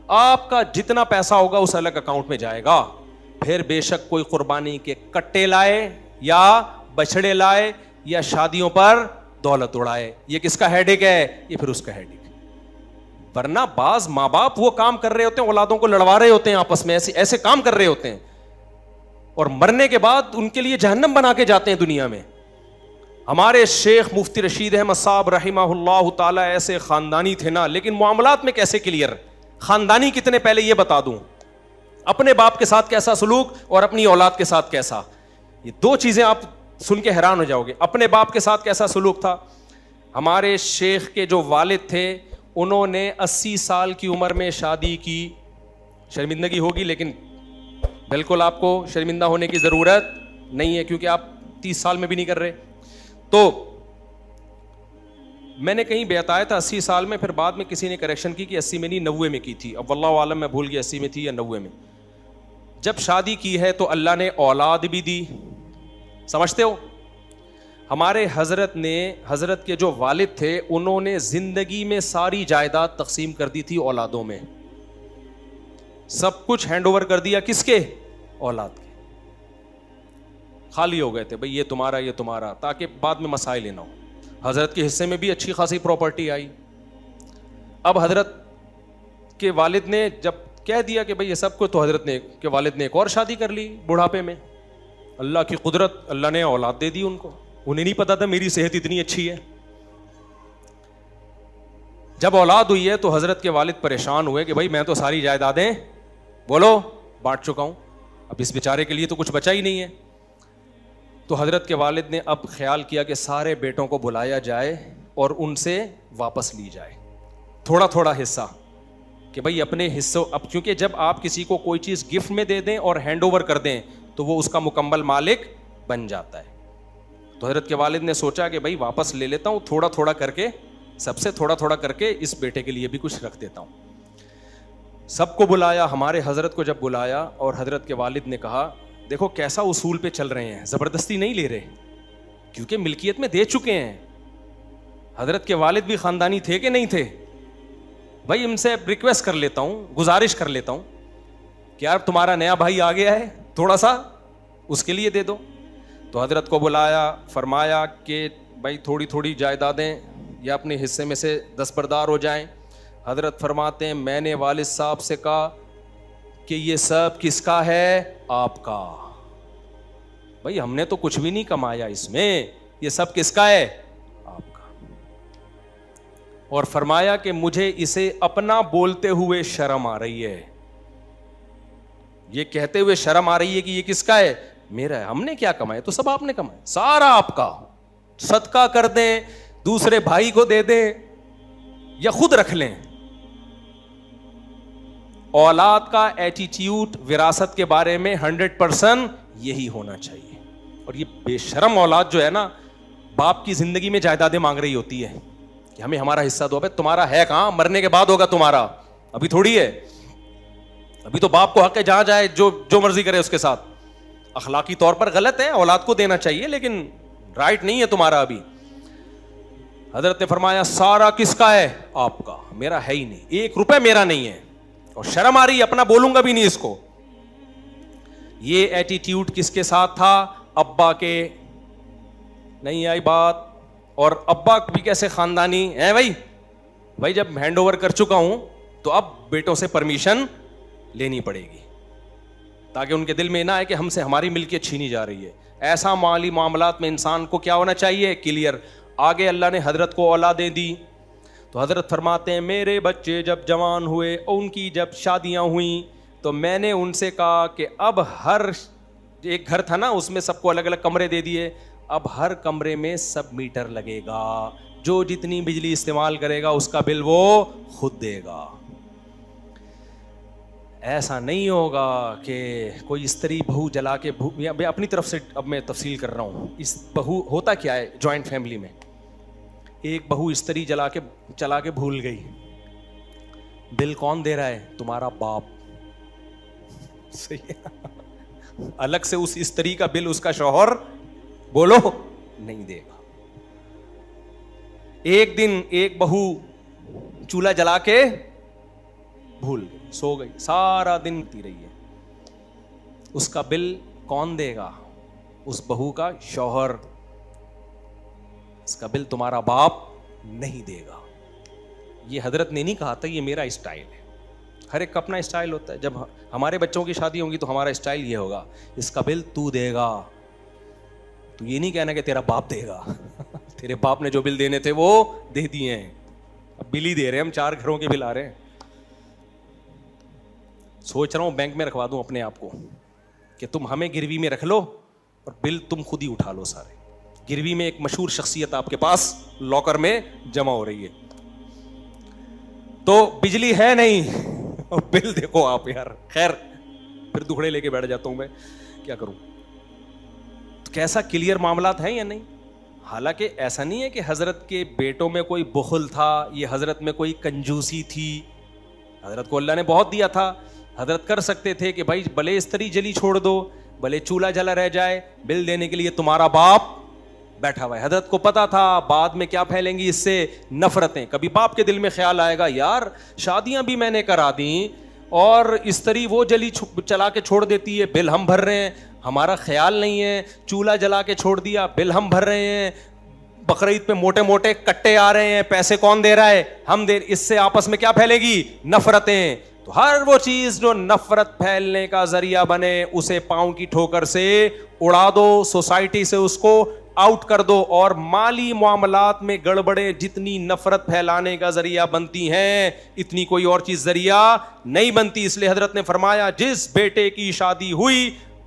آپ کا جتنا پیسہ ہوگا اس الگ اکاؤنٹ میں جائے گا. پھر بے شک کوئی قربانی کے کٹے لائے یا بچڑے لائے یا شادیوں پر دولت اڑائے، یہ کس کا ہیڈیک ہے؟ یہ پھر اس کا ہیڈیک. ورنہ بعض ماں باپ وہ کام کر رہے ہوتے ہیں، اولادوں کو لڑوا رہے ہوتے ہیں آپس میں، ایسے کام کر رہے ہوتے ہیں، اور مرنے کے بعد ان کے لیے جہنم بنا کے جاتے ہیں دنیا میں. ہمارے شیخ مفتی رشید احمد صاحب رحمہ اللہ تعالی ایسے خاندانی تھے نا، لیکن معاملات میں کیسے کلیئر. خاندانی کتنے پہلے یہ بتا دوں، اپنے باپ کے ساتھ کیسا سلوک اور اپنی اولاد کے ساتھ کیسا، یہ 2 چیزیں آپ سن کے حیران ہو جاؤ گے. اپنے باپ کے ساتھ کیسا سلوک تھا. ہمارے شیخ کے جو والد تھے انہوں نے 80 سال کی عمر میں شادی کی. شرمندگی ہوگی لیکن بالکل آپ کو شرمندہ ہونے کی ضرورت نہیں ہے، کیونکہ آپ 30 سال میں بھی نہیں کر رہے. تو میں نے کہیں بتایا تھا 80 سال میں، پھر بعد میں کسی نے کریکشن کی کہ 80 میں نہیں 90 میں کی تھی. اب واللہ عالم میں بھول گیا 80 میں تھی یا 90 میں. جب شادی کی ہے تو اللہ نے اولاد بھی دی. سمجھتے ہو؟ ہمارے حضرت کے جو والد تھے انہوں نے زندگی میں ساری جائیداد تقسیم کر دی تھی اولادوں میں. سب کچھ ہینڈ اوور کر دیا کس کے؟ اولاد کے. خالی ہو گئے تھے بھئی یہ تمہارا تاکہ بعد میں مسائل نہ ہو. حضرت کے حصے میں بھی اچھی خاصی پراپرٹی آئی. اب حضرت کے والد نے جب کہہ دیا کہ بھئی یہ سب کچھ، تو حضرت نے کے والد نے ایک اور شادی کر لی بڑھاپے میں. اللہ کی قدرت، اللہ نے اولاد دے دی ان کو. انہیں نہیں پتا تھا میری صحت اتنی اچھی ہے. جب اولاد ہوئی ہے تو حضرت کے والد پریشان ہوئے کہ بھائی میں تو ساری جائیدادیں بولو بانٹ چکا ہوں، اب اس بیچارے کے لیے تو کچھ بچا ہی نہیں ہے. تو حضرت کے والد نے اب خیال کیا کہ سارے بیٹوں کو بلایا جائے اور ان سے واپس لی جائے تھوڑا تھوڑا حصہ، کہ بھائی اپنے حصوں، اب کیونکہ جب آپ کسی کو کوئی چیز گفٹ میں دے دیں اور ہینڈ اوور کر دیں تو وہ اس کا مکمل مالک بن جاتا ہے. تو حضرت کے والد نے سوچا کہ بھائی واپس لے لیتا ہوں، تھوڑا تھوڑا کر کے، سب سے تھوڑا تھوڑا کر کے اس بیٹے کے لیے بھی کچھ رکھ دیتا ہوں. سب کو بلایا، ہمارے حضرت کو جب بلایا اور حضرت کے والد نے کہا دیکھو کیسا اصول پہ چل رہے ہیں، زبردستی نہیں لے رہے کیونکہ ملکیت میں دے چکے ہیں. حضرت کے والد بھی خاندانی تھے کہ نہیں تھے؟ بھائی ان سے ریکویسٹ کر لیتا ہوں، گزارش کر لیتا ہوں کہ یار تمہارا نیا بھائی آ گیا ہے، تھوڑا سا اس کے لیے دے دو. تو حضرت کو بلایا، فرمایا کہ بھائی تھوڑی تھوڑی جائیدادیں یا اپنے حصے میں سے دستبردار ہو جائیں. حضرت فرماتے ہیں میں نے والد صاحب سے کہا کہ یہ سب کس کا ہے؟ آپ کا. بھائی ہم نے تو کچھ بھی نہیں کمایا اس میں، یہ سب کس کا ہے؟ آپ کا. اور فرمایا کہ مجھے اسے اپنا بولتے ہوئے شرم آ رہی ہے، یہ کہتے ہوئے شرم آ رہی ہے کہ یہ کس کا ہے؟ میرا ہے. ہم نے کیا کمایا؟ تو سب آپ نے کمایا، سارا آپ کا. صدقہ کر دیں، دوسرے بھائی کو دے دیں یا خود رکھ لیں. اولاد کا ایٹیٹیوڈ وراثت کے بارے میں 100% یہی ہونا چاہیے. اور یہ بے شرم اولاد جو ہے نا، باپ کی زندگی میں جائیدادیں مانگ رہی ہوتی ہے کہ ہمیں ہمارا حصہ دو. بھائی تمہارا ہے کہاں؟ مرنے کے بعد ہوگا تمہارا، ابھی تھوڑی ہے. ابھی تو باپ کو حق ہے جہاں جائے جو مرضی کرے اس کے ساتھ. اخلاقی طور پر غلط ہے، اولاد کو دینا چاہیے لیکن رائٹ نہیں ہے تمہارا ابھی. حضرت نے فرمایا سارا کس کا ہے؟ آپ کا. میرا ہے ہی نہیں، 1 روپے میرا نہیں ہے، اور شرم آ رہی ہے، اپنا بولوں گا بھی نہیں اس کو. یہ ایٹیٹیوڈ کس کے ساتھ تھا؟ ابا کے. نہیں آئی بات؟ اور ابا بھی کیسے خاندانی ہے بھائی جب ہینڈ اوور کر چکا ہوں تو اب بیٹوں سے پرمیشن لینی پڑے گی تاکہ ان کے دل میں نہ آئے کہ ہم سے ہماری ملکیت چھینی جا رہی ہے. ایسا مالی معاملات میں انسان کو کیا ہونا چاہیے؟ کلیئر. آگے اللہ نے حضرت کو اولادیں دی تو حضرت فرماتے ہیں میرے بچے جب جوان ہوئے، ان کی جب شادیاں ہوئیں تو میں نے ان سے کہا کہ اب ہر ایک گھر تھا نا، اس میں سب کو الگ الگ کمرے دے دیے، اب ہر کمرے میں سب میٹر لگے گا، جو جتنی بجلی استعمال کرے گا اس کا بل وہ خود دے گا. ایسا نہیں ہوگا کہ کوئی استری بہو جلا کے، میں اپنی طرف سے اب میں تفصیل کر رہا ہوں. اس بہو ہوتا کیا ہے جوائنٹ فیملی میں، ایک بہو استری چلا کے بھول گئی، بل کون دے رہا ہے؟ تمہارا باپ. صحیح ہے، الگ سے اس استری کا بل اس کا شوہر بولو نہیں دے گا. ایک دن ایک بہو چولہا جلا کے بھول گئی، سو گئی، سارا دن تی رہی ہے، اس کا بل کون دے گا؟ اس بہو کا شوہر. اس کا بل تمہارا باپ نہیں دے گا. یہ حضرت نے نہیں کہا تھا، یہ میرا اسٹائل ہے. ہر ایک کا اپنا اسٹائل ہوتا ہے. جب ہمارے بچوں کی شادی ہوگی تو ہمارا اسٹائل یہ ہوگا، اس کا بل تو دے گا. تو یہ نہیں کہنا کہ تیرا باپ دے گا. تیرے باپ نے جو بل دینے تھے وہ دے دیے ہیں، اب بل ہی دے رہے ہیں ہم، 4 گھروں کے بل آ رہے ہیں. سوچ رہا ہوں بینک میں رکھوا دوں اپنے آپ کو کہ تم ہمیں گروی میں رکھ لو اور بل تم خود ہی اٹھا لو سارے. گروی میں ایک مشہور شخصیت آپ کے پاس لاکر میں جمع ہو رہی ہے، تو بجلی ہے نہیں اور بل دیکھو آپ. یار خیر پھر دکھڑے لے کے بیٹھ جاتا ہوں میں، کیا کروں. کیسا کلیئر معاملات ہیں یا نہیں؟ حالانکہ ایسا نہیں ہے کہ حضرت کے بیٹوں میں کوئی بخل تھا، یہ حضرت میں کوئی کنجوسی تھی. حضرت کو اللہ نے بہت دیا تھا. حضرت کر سکتے تھے کہ بھائی بھلے استری جلی چھوڑ دو، بھلے چولہا جلا رہ جائے، بل دینے کے لیے تمہارا باپ بیٹھا ہوا ہے. حضرت کو پتا تھا بعد میں کیا پھیلیں گی اس سے نفرتیں. کبھی باپ کے دل میں خیال آئے گا یار شادیاں بھی میں نے کرا دیں اور استری وہ جلی چلا کے چھوڑ دیتی ہے، بل ہم بھر رہے ہیں، ہمارا خیال نہیں ہے. چولہا جلا کے چھوڑ دیا، بل ہم بھر رہے ہیں. بقرعید پہ موٹے موٹے کٹے آ رہے ہیں، پیسے کون دے رہا ہے؟ ہم دے. اس سے آپس میں کیا پھیلے گی؟ نفرتیں. تو ہر وہ چیز جو نفرت پھیلنے کا ذریعہ بنے اسے پاؤں کی ٹھوکر سے اڑا دو، سوسائٹی سے اس کو آؤٹ کر دو. اور مالی معاملات میں گڑبڑیں جتنی نفرت پھیلانے کا ذریعہ بنتی ہیں اتنی کوئی اور چیز ذریعہ نہیں بنتی. اس لیے حضرت نے فرمایا جس بیٹے کی شادی ہوئی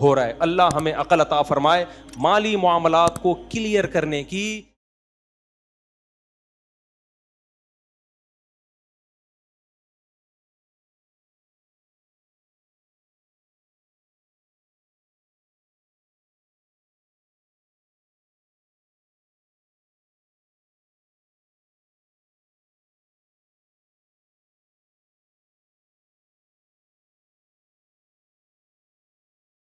ہو رہا ہے. اللہ ہمیں عقل عطا فرمائے مالی معاملات کو کلیئر کرنے کی.